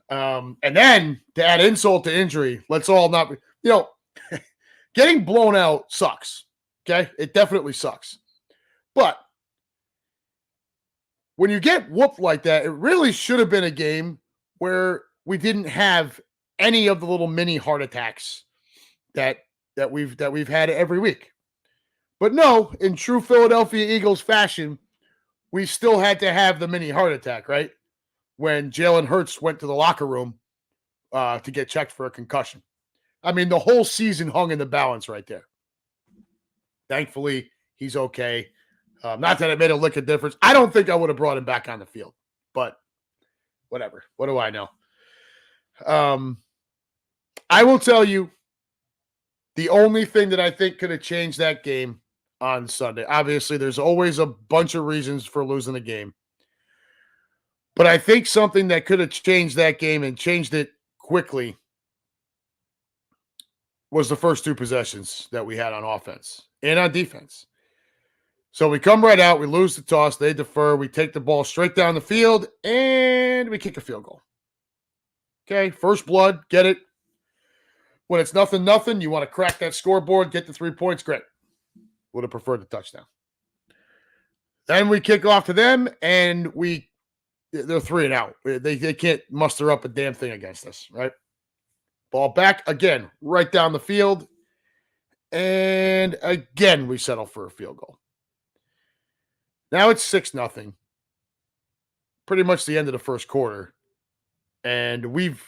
And then to add insult to injury, let's all not – getting blown out sucks, okay? It definitely sucks. But when you get whooped like that, it really should have been a game where we didn't have any of the little mini heart attacks that we've had every week. But no, in true Philadelphia Eagles fashion, we still had to have the mini heart attack, right? When Jalen Hurts went to the locker room to get checked for a concussion. I mean, the whole season hung in the balance right there. Thankfully, he's okay. Not that it made a lick of difference. I don't think I would have brought him back on the field, but whatever. What do I know? I will tell you, the only thing that I think could have changed that game on Sunday, obviously there's always a bunch of reasons for losing a game, but I think something that could have changed that game and changed it quickly was the first two possessions that we had on offense and on defense. So we come right out, we lose the toss, they defer, we take the ball straight down the field, and we kick a field goal. Okay, first blood, get it. When it's 0-0, you want to crack that scoreboard, get the 3 points, great. Would have preferred the touchdown. Then we kick off to them, and they're 3 and out. They can't muster up a damn thing against us, right? Ball back, again, right down the field, and again, we settle for a field goal. Now it's 6-0. Pretty much the end of the first quarter, and we've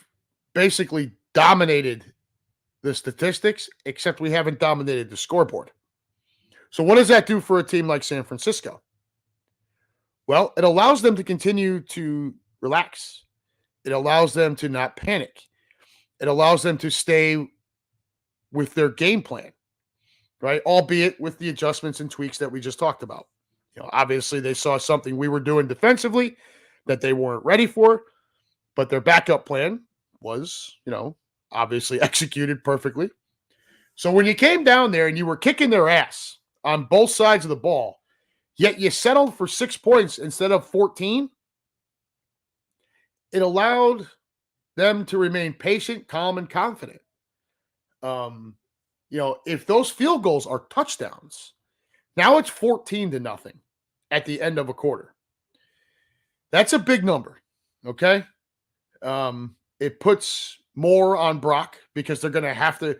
basically dominated the statistics, except we haven't dominated the scoreboard. So what does that do for a team like San Francisco? Well, it allows them to continue to relax. It allows them to not panic. It allows them to stay with their game plan, right? Albeit with the adjustments and tweaks that we just talked about. Obviously they saw something we were doing defensively that they weren't ready for, but their backup plan was, obviously executed perfectly. So when you came down there and you were kicking their ass on both sides of the ball, yet you settled for 6 points instead of 14, it allowed them to remain patient, calm, and confident. Um, if those field goals are touchdowns, now it's 14-0 at the end of a quarter. That's a big number. Okay. It puts more on Brock because they're gonna have to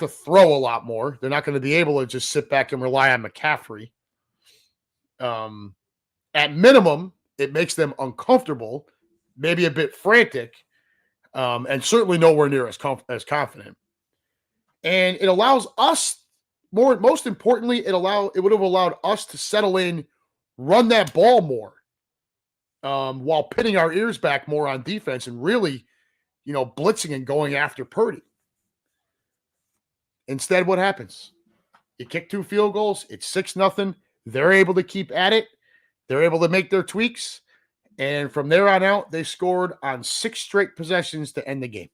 throw a lot more. They're not going to be able to just sit back and rely on McCaffrey. At minimum, it makes them uncomfortable, maybe a bit frantic, and certainly nowhere near as confident. And it allows us most importantly, it would have allowed us to settle in, run that ball more, while pinning our ears back more on defense and really, blitzing and going after Purdy. Instead, what happens? You kick 2 field goals, it's 6-0. They're able to keep at it. They're able to make their tweaks. And from there on out, they scored on 6 straight possessions to end the game.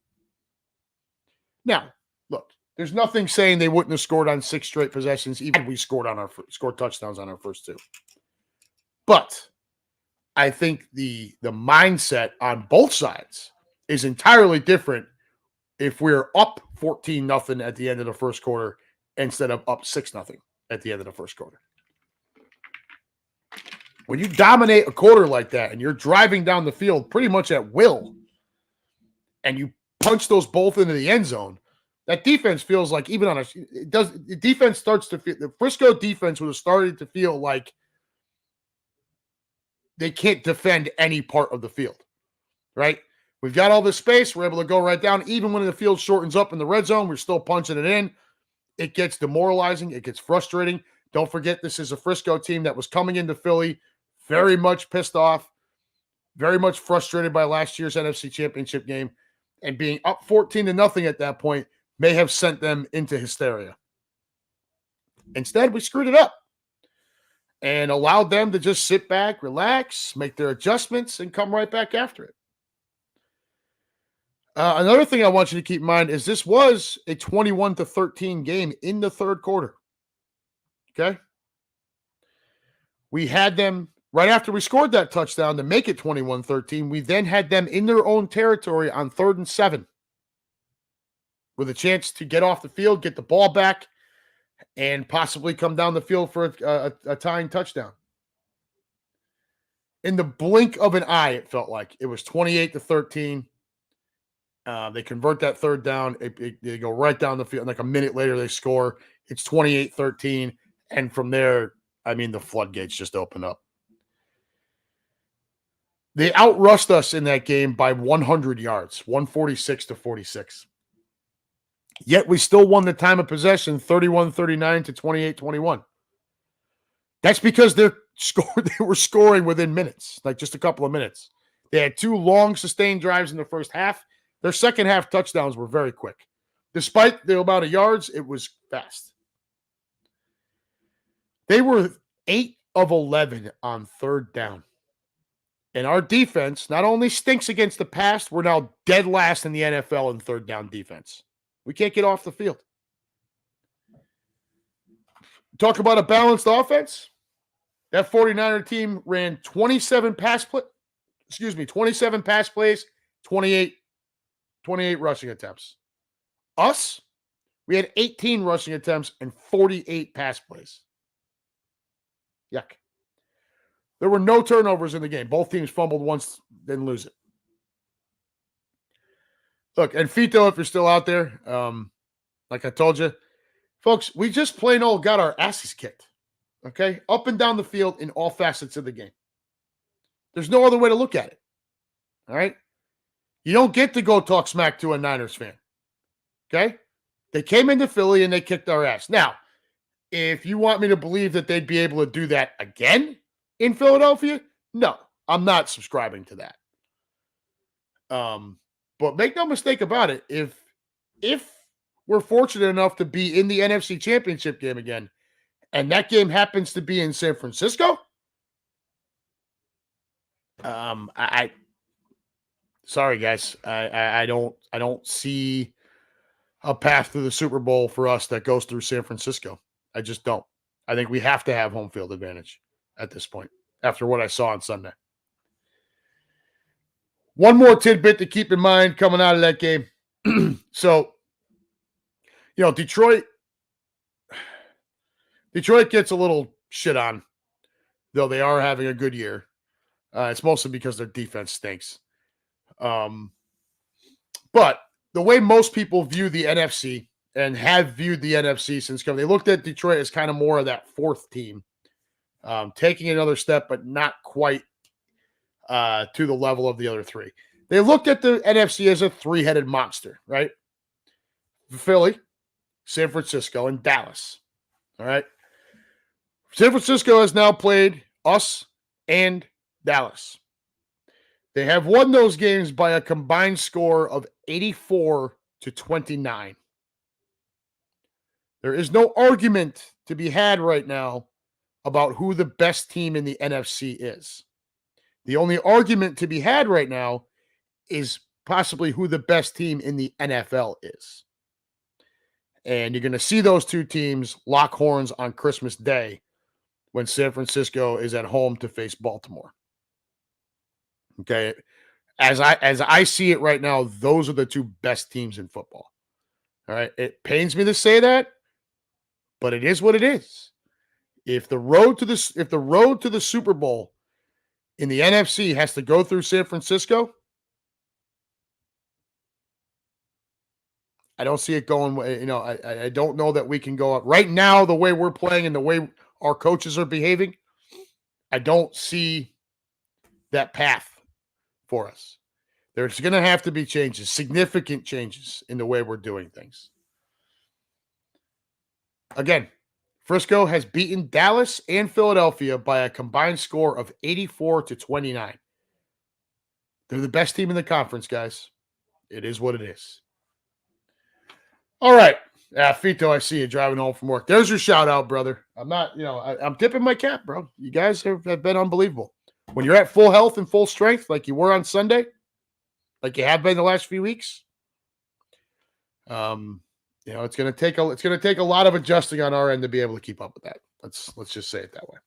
Now, look, there's nothing saying they wouldn't have scored on 6 straight possessions, even if we scored touchdowns on our first 2. But I think the mindset on both sides is entirely different if we're up 14-0 at the end of the first quarter instead of up 6-0 at the end of the first quarter. When you dominate a quarter like that and you're driving down the field pretty much at will and you punch those both into the end zone, that defense feels like the defense starts to feel, the Frisco defense would have started to feel like they can't defend any part of the field, right? We've got all this space. We're able to go right down. Even when the field shortens up in the red zone, we're still punching it in. It gets demoralizing. It gets frustrating. Don't forget, this is a Frisco team that was coming into Philly very much pissed off, very much frustrated by last year's NFC Championship game, and being up 14-0 at that point may have sent them into hysteria. Instead, we screwed it up and allowed them to just sit back, relax, make their adjustments, and come right back after it. Another thing I want you to keep in mind is this was a 21-13 game in the third quarter. Okay? We had them right after we scored that touchdown to make it 21-13. We then had them in their own territory on 3rd and 7 with a chance to get off the field, get the ball back, and possibly come down the field for a tying touchdown. In the blink of an eye, it felt like it was 28-13. They convert that 3rd down. They go right down the field. Like a minute later, they score. It's 28-13. And from there, the floodgates just open up. They outrushed us in that game by 100 yards, 146-46. Yet we still won the time of possession 31-39 to 28-21. That's because they were scoring within minutes, like just a couple of minutes. They had 2 long sustained drives in the first half. Their second half touchdowns were very quick. Despite the amount of yards, it was fast. They were 8 of 11 on 3rd down. And our defense not only stinks against the pass, we're now dead last in the NFL in 3rd down defense. We can't get off the field. Talk about a balanced offense. That 49er team ran 27 pass plays, 28 rushing attempts. Us, we had 18 rushing attempts and 48 pass plays. Yuck. There were no turnovers in the game. Both teams fumbled once, didn't lose it. Look, and Fito, if you're still out there, like I told you, folks, we just plain old got our asses kicked. Okay? Up and down the field in all facets of the game. There's no other way to look at it. All right? You don't get to go talk smack to a Niners fan. Okay? They came into Philly and they kicked our ass. Now, if you want me to believe that they'd be able to do that again in Philadelphia, no, I'm not subscribing to that. But make no mistake about it, if we're fortunate enough to be in the NFC Championship game again, and that game happens to be in San Francisco, sorry guys, I don't see a path to the Super Bowl for us that goes through San Francisco. I just don't. I think we have to have home field advantage at this point after what I saw on Sunday. One more tidbit to keep in mind coming out of that game. So, Detroit gets a little shit on, though they are having a good year. It's mostly because their defense stinks. But the way most people view the NFC and have viewed the NFC since coming, they looked at Detroit as kind of more of that fourth team, taking another step, but not quite to the level of the other three. They looked at the NFC as a three-headed monster, right? Philly, San Francisco, and Dallas. All right. San Francisco has now played us and Dallas. They have won those games by a combined score of 84-29. There is no argument to be had right now about who the best team in the NFC is. The only argument to be had right now is possibly who the best team in the NFL is. And you're going to see those two teams lock horns on Christmas Day when San Francisco is at home to face Baltimore. Okay. As I see it right now, those are the two best teams in football. All right. It pains me to say that, but it is what it is. If the road to the Super Bowl in the NFC has to go through San Francisco, I don't see it going. I don't know that we can go up right now. The way we're playing and the way our coaches are behaving, I don't see that path for us. There's going to have to be changes, significant changes in the way we're doing things. Again, Frisco has beaten Dallas and Philadelphia by a combined score of 84-29. They're the best team in the conference, guys. It is what it is. All right. Fito, I see you driving home from work. There's your shout out, brother. I'm not, I'm tipping my cap, bro. You guys have been unbelievable. When you're at full health and full strength, like you were on Sunday, like you have been the last few weeks, it's going to take a lot of adjusting on our end to be able to keep up with that. Let's just say it that way.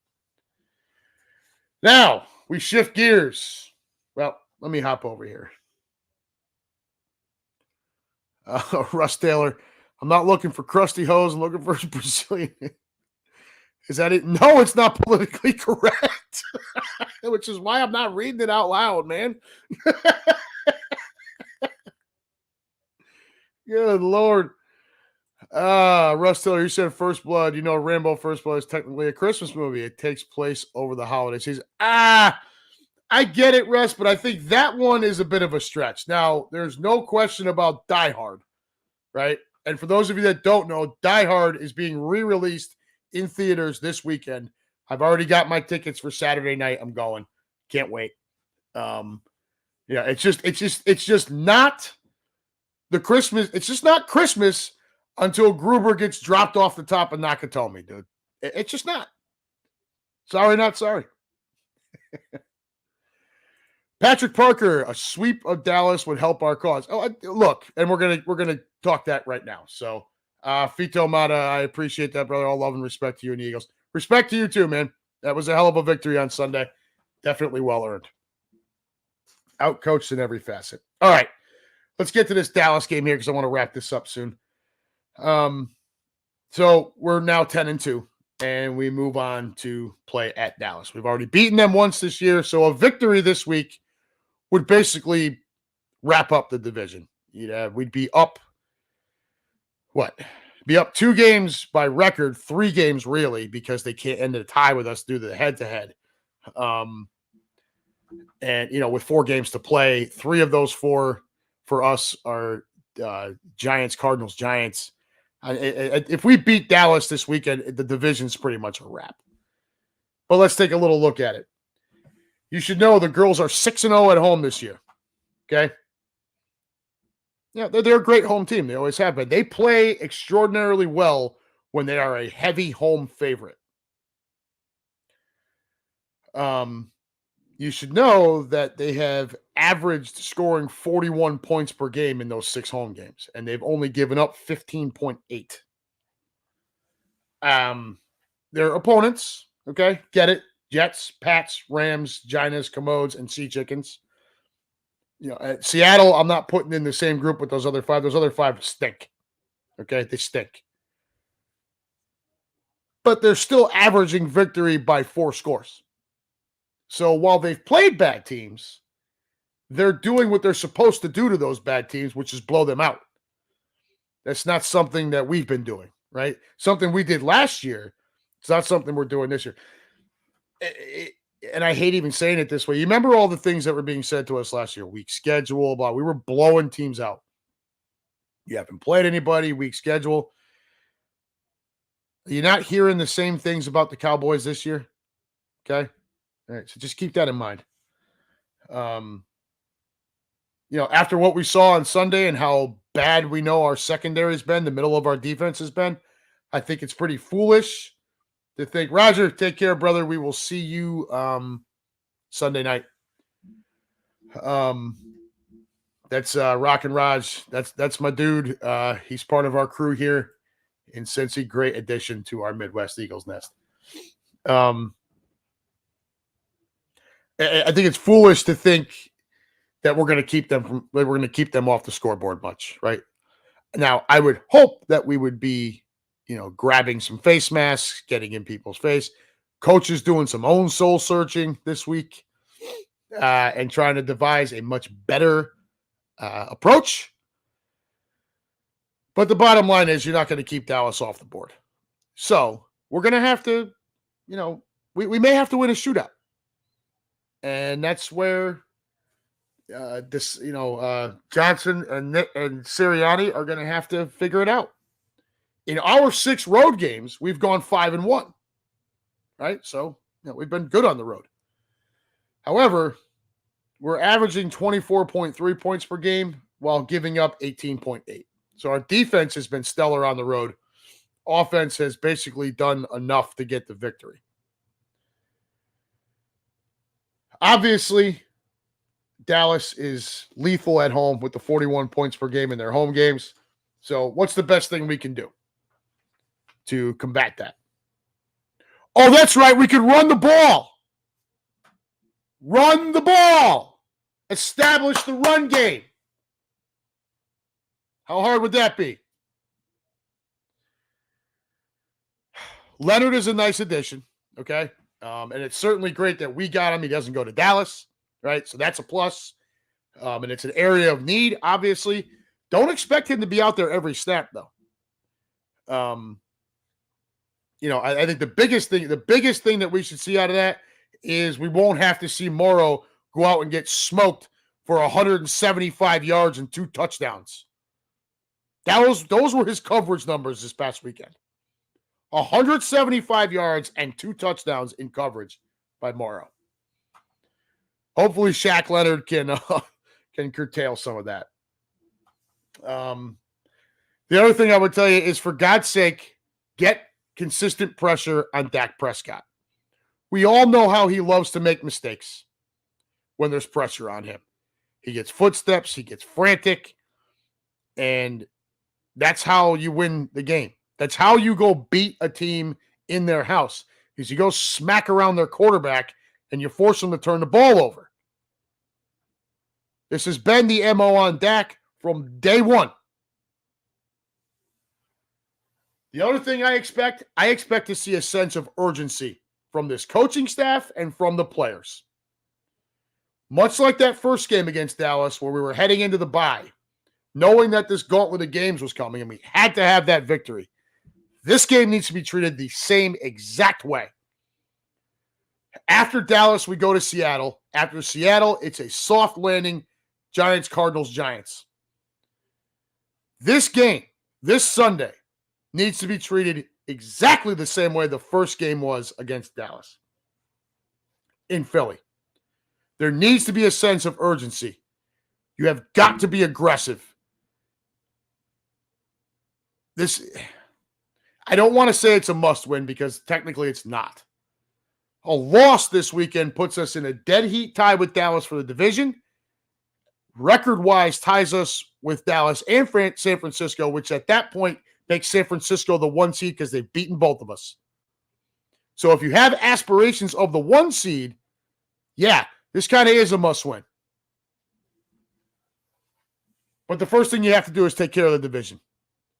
Now we shift gears. Well, let me hop over here. Russ Taylor, I'm not looking for crusty hose. I'm looking for Brazilian. Is that it? No, it's not politically correct, which is why I'm not reading it out loud, man. Good Lord. Russ Taylor, you said First Blood. Rambo First Blood is technically a Christmas movie. It takes place over the holidays. I get it, Russ, but I think that one is a bit of a stretch. Now, there's no question about Die Hard, right? And for those of you that don't know, Die Hard is being re-released in theaters this weekend. I've already got my tickets for Saturday night. I'm going. Can't wait. It's just not the Christmas. It's just not Christmas until Gruber gets dropped off the top of Nakatomi, dude. It's just not. Sorry, not sorry. Patrick Parker, a sweep of Dallas would help our cause. Oh, look, and we're gonna talk that right now. So, Fito Mata, I appreciate that, brother. All love and respect to you and the Eagles. Respect to you too, man. That was a hell of a victory on Sunday. Definitely well earned. Outcoached in every facet. All right, let's get to this Dallas game here because I want to wrap this up soon. So we're now 10-2, and we move on to play at Dallas. We've already beaten them once this year, so a victory this week would basically wrap up the division. We'd be up, Be up 2 games by record, 3 games really, because they can't end a tie with us due to the head-to-head. And, with 4 games to play, 3 of those 4 for us are Giants, Cardinals, Giants. If we beat Dallas this weekend, the division's pretty much a wrap. But let's take a little look at it. You should know the girls are 6-0 at home this year. Okay? Yeah, they're a great home team. They always have been. They play extraordinarily well when they are a heavy home favorite. you should know that they have averaged scoring 41 points per game in those 6 home games, and they've only given up 15.8. Their opponents, okay, get it. Jets, Pats, Rams, Giants, Commodes, and Sea Chickens. At Seattle, I'm not putting in the same group with those other 5. Those other 5 stink. Okay, they stink. But they're still averaging victory by 4 scores. So while they've played bad teams, they're doing what they're supposed to do to those bad teams, which is blow them out. That's not something that we've been doing, right? Something we did last year. It's not something we're doing this year. And I hate even saying it this way. You remember all the things that were being said to us last year? Weak schedule, blah. We were blowing teams out. You haven't played anybody, weak schedule. You're not hearing the same things about the Cowboys this year. Okay. All right. So just keep that in mind. After what we saw on Sunday and how bad we know our secondary has been, the middle of our defense has been, I think it's pretty foolish to think, Roger, take care, brother. We will see you Sunday night. That's Rock and Raj. That's my dude. He's part of our crew here in Cincy. Great addition to our Midwest Eagles nest. I think it's foolish to think that we're going to keep them off the scoreboard much, right? Now, I would hope that we would be, grabbing some face masks, getting in people's face. Coaches doing some own soul searching this week and trying to devise a much better approach. But the bottom line is you're not going to keep Dallas off the board. So we're going to have to, we may have to win a shootout. And that's where Johnson and Sirianni are going to have to figure it out. In our 6 road games, we've gone 5-1, right? So we've been good on the road. However, we're averaging 24.3 points per game while giving up 18.8. So our defense has been stellar on the road. Offense has basically done enough to get the victory. Obviously, Dallas is lethal at home with the 41 points per game in their home games. So what's the best thing we can do to combat that? Oh, that's right. We could run the ball. Run the ball. Establish the run game. How hard would that be? Leonard is a nice addition, okay? And it's certainly great that we got him. He doesn't go to Dallas, right? So that's a plus. And it's an area of need, obviously. Don't expect him to be out there every snap, though. I think the biggest thing that we should see out of that is we won't have to see Morrow go out and get smoked for 175 yards and 2 touchdowns. Those were his coverage numbers this past weekend. 175 yards and 2 touchdowns in coverage by Morrow. Hopefully Shaq Leonard can curtail some of that. The other thing I would tell you is, for God's sake, get consistent pressure on Dak Prescott. We all know how he loves to make mistakes when there's pressure on him. He gets footsteps, he gets frantic, and that's how you win the game. That's how you go beat a team in their house, is you go smack around their quarterback and you force them to turn the ball over. This has been the MO on Dak from day one. The other thing I expect to see a sense of urgency from this coaching staff and from the players. Much like that first game against Dallas, where we were heading into the bye, knowing that this gauntlet of games was coming and we had to have that victory. This game needs to be treated the same exact way. After Dallas, we go to Seattle. After Seattle, it's a soft landing. Giants, Cardinals, Giants. This game, this Sunday, needs to be treated exactly the same way the first game was against Dallas in Philly. There needs to be a sense of urgency. You have got to be aggressive. I don't want to say it's a must win, because technically it's not. A loss this weekend puts us in a dead heat tie with Dallas for the division. Record-wise ties us with Dallas and San Francisco, which at that point makes San Francisco the 1 seed because they've beaten both of us. So if you have aspirations of the 1 seed, yeah, this kind of is a must-win. But the first thing you have to do is take care of the division.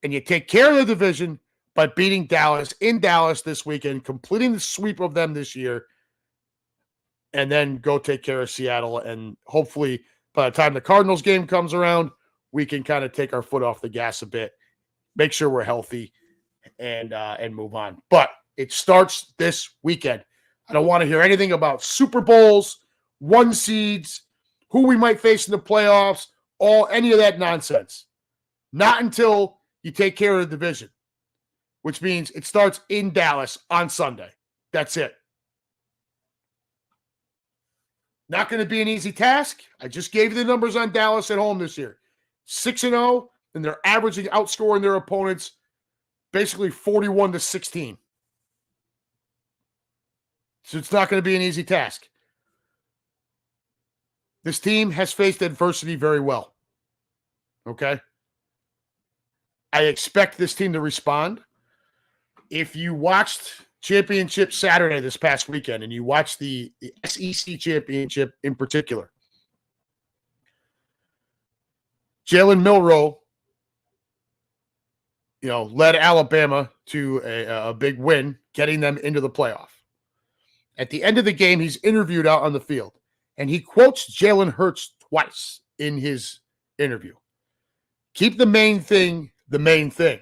And you take care of the division by beating Dallas in Dallas this weekend, completing the sweep of them this year, and then go take care of Seattle. And hopefully by the time the Cardinals game comes around, we can kind of take our foot off the gas a bit, make sure we're healthy, and move on. But it starts this weekend. I don't want to hear anything about Super Bowls, 1 seeds, who we might face in the playoffs, any of that nonsense. Not until you take care of the division, which means it starts in Dallas on Sunday. That's it. Not going to be an easy task. I just gave you the numbers on Dallas at home this year. 6-0, and they're averaging, outscoring their opponents basically 41-16. So it's not going to be an easy task. This team has faced adversity very well. Okay? I expect this team to respond. If you watched Championship Saturday this past weekend and you watched the SEC Championship in particular, Jalen Milroe, led Alabama to a big win, getting them into the playoff. At the end of the game, he's interviewed out on the field, and he quotes Jalen Hurts twice in his interview. Keep the main thing the main thing.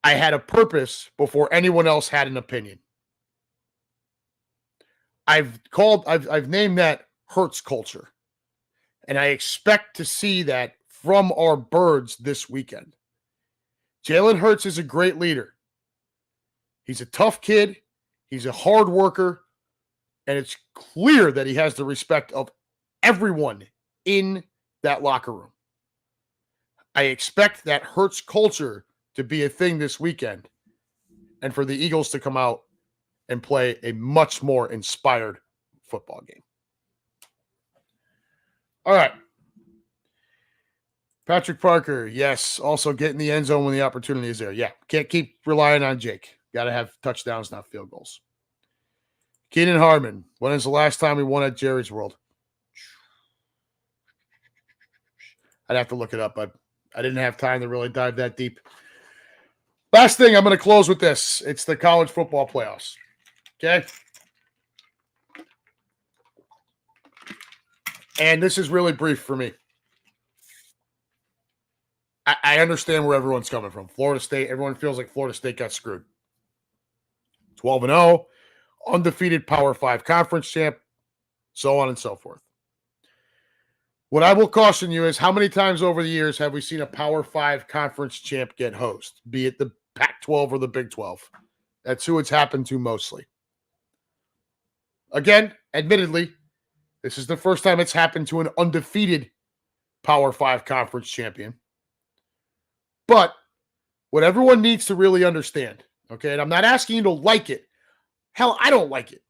I had a purpose before anyone else had an opinion. I've named that Hurts culture. And I expect to see that from our birds this weekend. Jalen Hurts is a great leader. He's a tough kid. He's a hard worker. And it's clear that he has the respect of everyone in that locker room. I expect that Hurts culture to be a thing this weekend and for the Eagles to come out and play a much more inspired football game. All right. Patrick Parker, yes, also get in the end zone when the opportunity is there. Yeah, can't keep relying on Jake. Got to have touchdowns, not field goals. Keenan Harmon, when is the last time we won at Jerry's World? I'd have to look it up, but I didn't have time to really dive that deep. Last thing, I'm going to close with this. It's the college football playoffs. Okay? And this is really brief for me. I understand where everyone's coming from. Florida State, everyone feels like Florida State got screwed. 12-0, undefeated Power 5 conference champ, so on and so forth. What I will caution you is how many times over the years have we seen a Power 5 conference champ get hosed, be it the Pac-12 or the Big 12? That's who it's happened to mostly. Again, admittedly, this is the first time it's happened to an undefeated Power 5 conference champion. But what everyone needs to really understand, okay, and I'm not asking you to like it. Hell, I don't like it.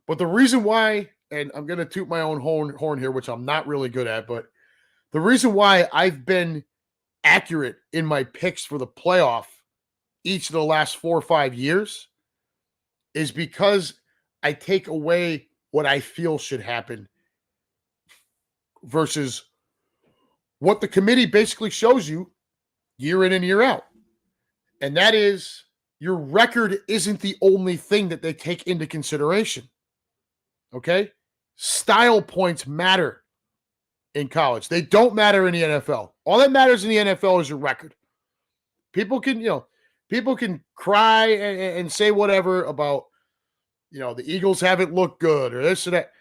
But the reason why, and I'm going to toot my own horn here, which I'm not really good at, but the reason why I've been accurate in my picks for the playoff each of the last 4 or 5 years is because I take away what I feel should happen versus what the committee basically shows you year in and year out. And that is your record isn't the only thing that they take into consideration. Okay? Style points matter in college. They don't matter in the NFL. All that matters in the NFL is your record. People can cry and say whatever about, the Eagles haven't looked good or this or that.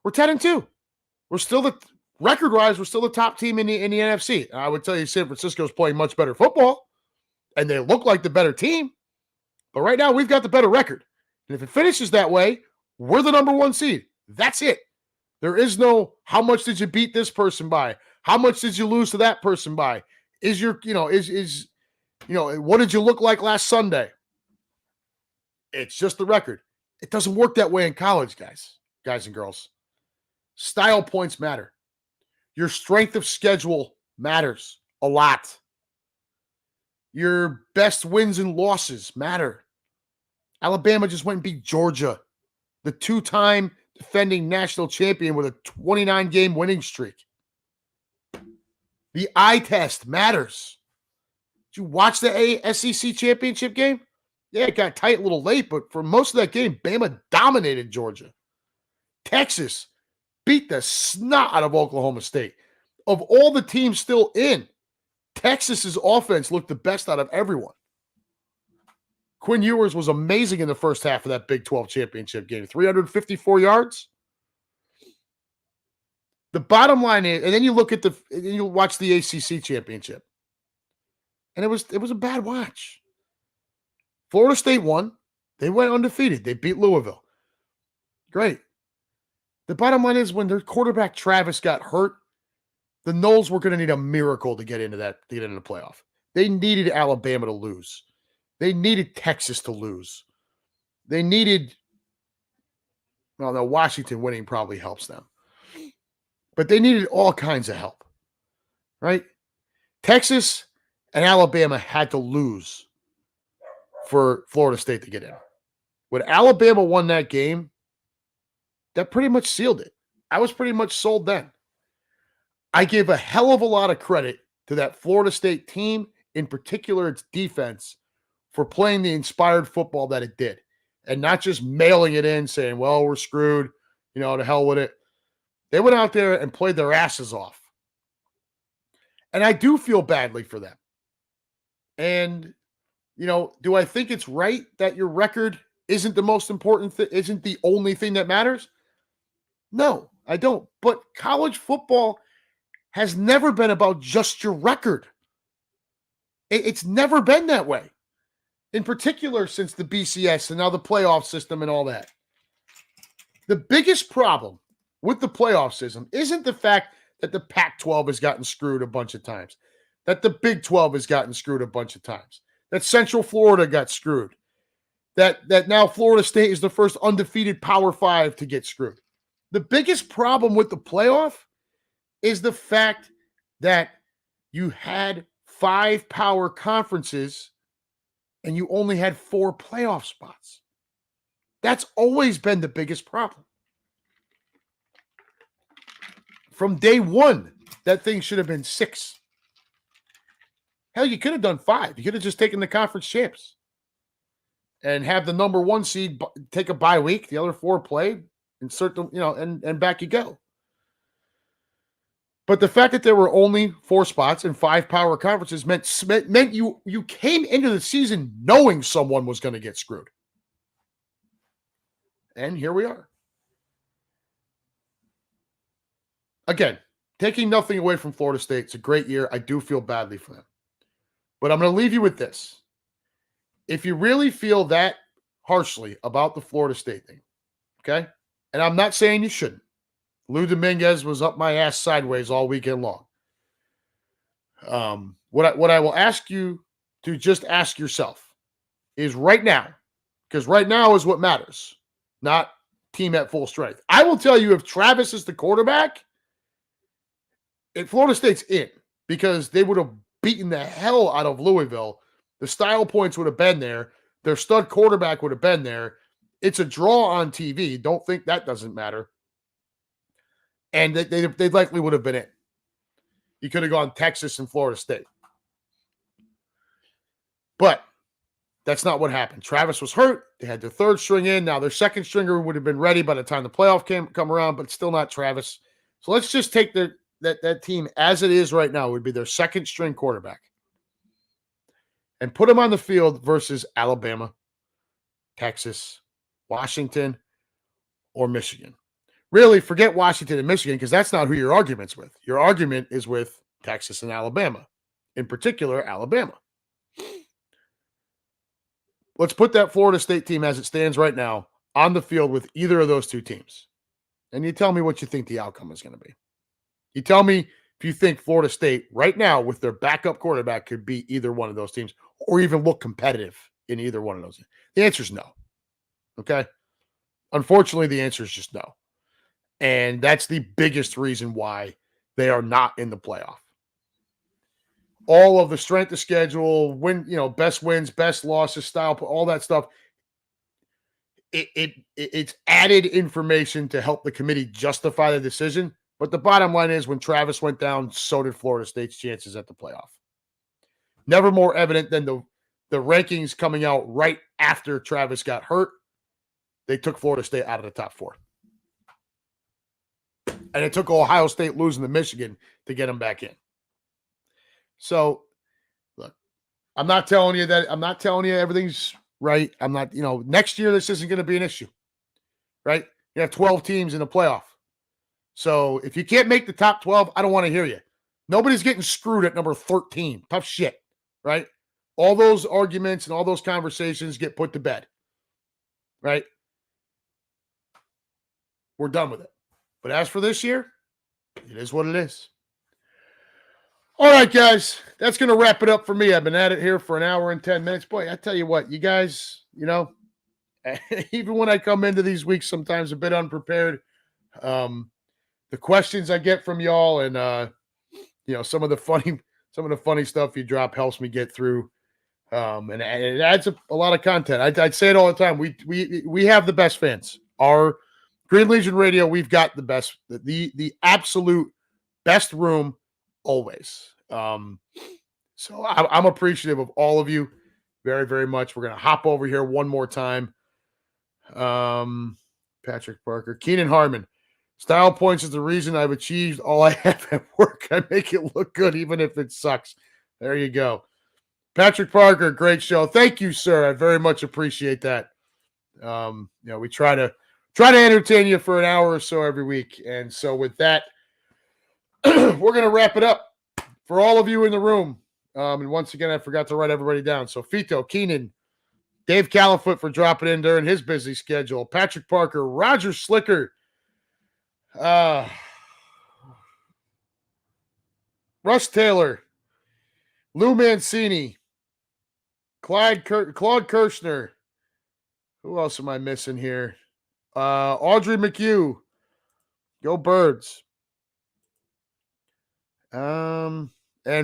We're 10-2. We're still record-wise, we're still the top team in the NFC. And I would tell you San Francisco's playing much better football, and they look like the better team. But right now, we've got the better record. And if it finishes that way, we're the number 1 seed. That's it. There is no, how much did you beat this person by? How much did you lose to that person by? What did you look like last Sunday? It's just the record. It doesn't work that way in college, guys and girls. Style points matter. Your strength of schedule matters a lot. Your best wins and losses matter. Alabama just went and beat Georgia, the two-time defending national champion with a 29-game winning streak. The eye test matters. Did you watch the SEC championship game? Yeah, it got tight a little late, but for most of that game, Bama dominated Georgia. Texas beat the snot out of Oklahoma State. Of all the teams still in, Texas's offense looked the best out of everyone. Quinn Ewers was amazing in the first half of that Big 12 championship game. 354 yards. The bottom line is, and then you look at and you watch the ACC championship. And it was a bad watch. Florida State won. They went undefeated. They beat Louisville. Great. The bottom line is when their quarterback Travis got hurt, the Noles were going to need a miracle to get into the playoff. They needed Alabama to lose. They needed Texas to lose. They needed, well, no, Washington winning probably helps them. But they needed all kinds of help, right? Texas and Alabama had to lose for Florida State to get in. When Alabama won that game, that pretty much sealed it. I was pretty much sold then. I gave a hell of a lot of credit to that Florida State team, in particular its defense, for playing the inspired football that it did and not just mailing it in saying, well, we're screwed, to hell with it. They went out there and played their asses off. And I do feel badly for them. And, do I think it's right that your record isn't the most important thing, isn't the only thing that matters? No, I don't. But college football has never been about just your record. It's never been that way. In particular, since the BCS and now the playoff system and all that. The biggest problem with the playoff system isn't the fact that the Pac-12 has gotten screwed a bunch of times, that the Big 12 has gotten screwed a bunch of times, that Central Florida got screwed, that now Florida State is the first undefeated Power 5 to get screwed. The biggest problem with the playoff is the fact that you had 5 power conferences and you only had 4 playoff spots. That's always been the biggest problem. From day one, that thing should have been 6. Hell, you could have done 5. You could have just taken the conference champs and have the number 1 seed take a bye week, the other 4 play, insert them, and back you go. But the fact that there were only 4 spots and 5 power conferences meant you came into the season knowing someone was going to get screwed. And here we are. Again, taking nothing away from Florida State. It's a great year. I do feel badly for them. But I'm going to leave you with this. If you really feel that harshly about the Florida State thing, okay? And I'm not saying you shouldn't. Lou Dominguez was up my ass sideways all weekend long. What I will ask you to just ask yourself is right now, because right now is what matters, not team at full strength. I will tell you, if Travis is the quarterback, if Florida State's in, because they would have beaten the hell out of Louisville. The style points would have been there. Their stud quarterback would have been there. It's a draw on TV. Don't think that doesn't matter. And they likely would have been in. You could have gone Texas and Florida State. But that's not what happened. Travis was hurt. They had their 3rd string in. Now their 2nd stringer would have been ready by the time the playoff come around, but still not Travis. So let's just take that team as it is right now. Would be their 2nd string quarterback. And put him on the field versus Alabama, Texas, Washington, or Michigan. Really, forget Washington and Michigan, because that's not who your argument's with. Your argument is with Texas and Alabama, in particular, Alabama. Let's put that Florida State team as it stands right now on the field with either of those 2 teams. And you tell me what you think the outcome is going to be. You tell me if you think Florida State right now with their backup quarterback could beat either one of those teams or even look competitive in either one of those. The answer is no. Okay. Unfortunately, the answer is just no. And that's the biggest reason why they are not in the playoff. All of the strength of schedule, best wins, best losses, style, all that stuff. It's added information to help the committee justify the decision. But the bottom line is when Travis went down, so did Florida State's chances at the playoff. Never more evident than the rankings coming out right after Travis got hurt. They took Florida State out of the top 4. And it took Ohio State losing to Michigan to get them back in. So, look, I'm not telling you everything's right. I'm not, next year this isn't going to be an issue, right? You have 12 teams in the playoff. So if you can't make the top 12, I don't want to hear you. Nobody's getting screwed at number 13. Tough shit, right? All those arguments and all those conversations get put to bed, right? We're done with it. But as for this year, it is what it is. All right, guys, that's going to wrap it up for me. I've been at it here for an hour and 10 minutes. Boy, I tell you what, you guys, even when I come into these weeks, sometimes a bit unprepared, the questions I get from y'all and, some of the funny stuff you drop helps me get through. And it adds a lot of content. I'd say it all the time. We have the best fans. Our Green Legion Radio, we've got the best, the absolute best room always. So I'm appreciative of all of you very, very much. We're going to hop over here one more time. Patrick Parker, Keenan Harmon. Style points is the reason I've achieved all I have at work. I make it look good, even if it sucks. There you go. Patrick Parker, great show. Thank you, sir. I very much appreciate that. We try to entertain you for an hour or so every week. And so with that, we're going to wrap it up for all of you in the room. And once again, I forgot to write everybody down. So Fito, Keenan, Dave Califoot for dropping in during his busy schedule. Patrick Parker, Roger Slicker, Russ Taylor, Lou Mancini, Claude Kirshner. Who else am I missing here? Audrey McHugh. Go Birds. And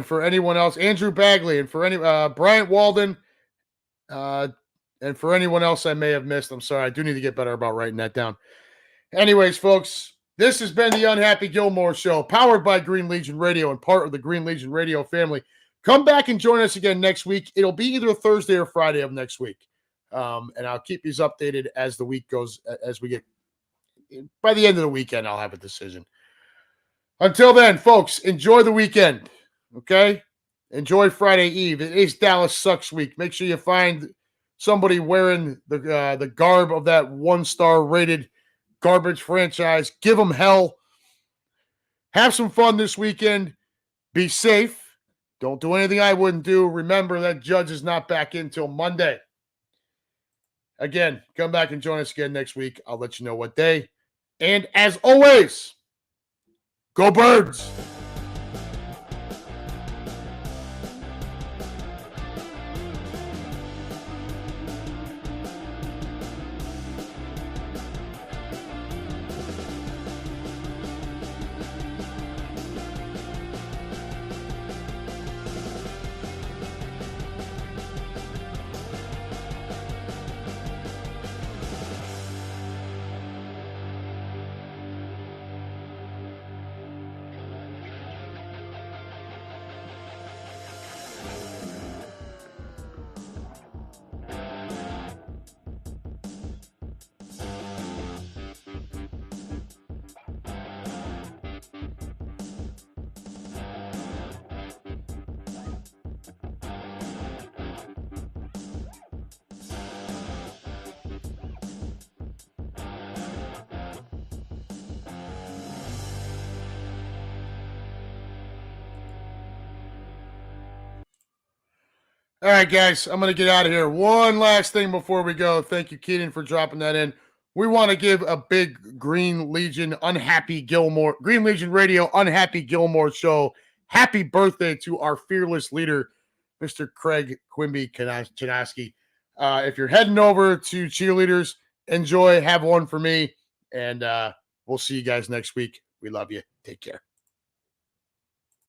for anyone else, Andrew Bagley, and for any Bryant Walden, and for anyone else I may have missed, I'm sorry. I do need to get better about writing that down. Anyways, folks, this has been the Unhappy Gilmore Show, powered by Green Legion Radio and part of the Green Legion Radio family. Come back and join us again next week. It'll be either Thursday or Friday of next week. And I'll keep these updated as the week goes, as we get by the end of the weekend, I'll have a decision. Until then, folks, enjoy the weekend. Okay? Enjoy Friday Eve. It is Dallas Sucks Week. Make sure you find somebody wearing the garb of that 1-star rated garbage franchise. Give them hell. Have some fun this weekend. Be safe. Don't do anything I wouldn't do. Remember that Judge is not back in until Monday. Again, come back and join us again next week. I'll let you know what day. And as always, go Birds! All right, guys, I'm going to get out of here. One last thing before we go. Thank you, Keenan, for dropping that in. We want to give a big Green Legion Green Legion Radio Unhappy Gilmore Show happy birthday to our fearless leader, Mr. Craig Quimby Chinaski. If you're heading over to Cheerleaders enjoy, have one for me, and we'll see you guys next week. We love you. Take care.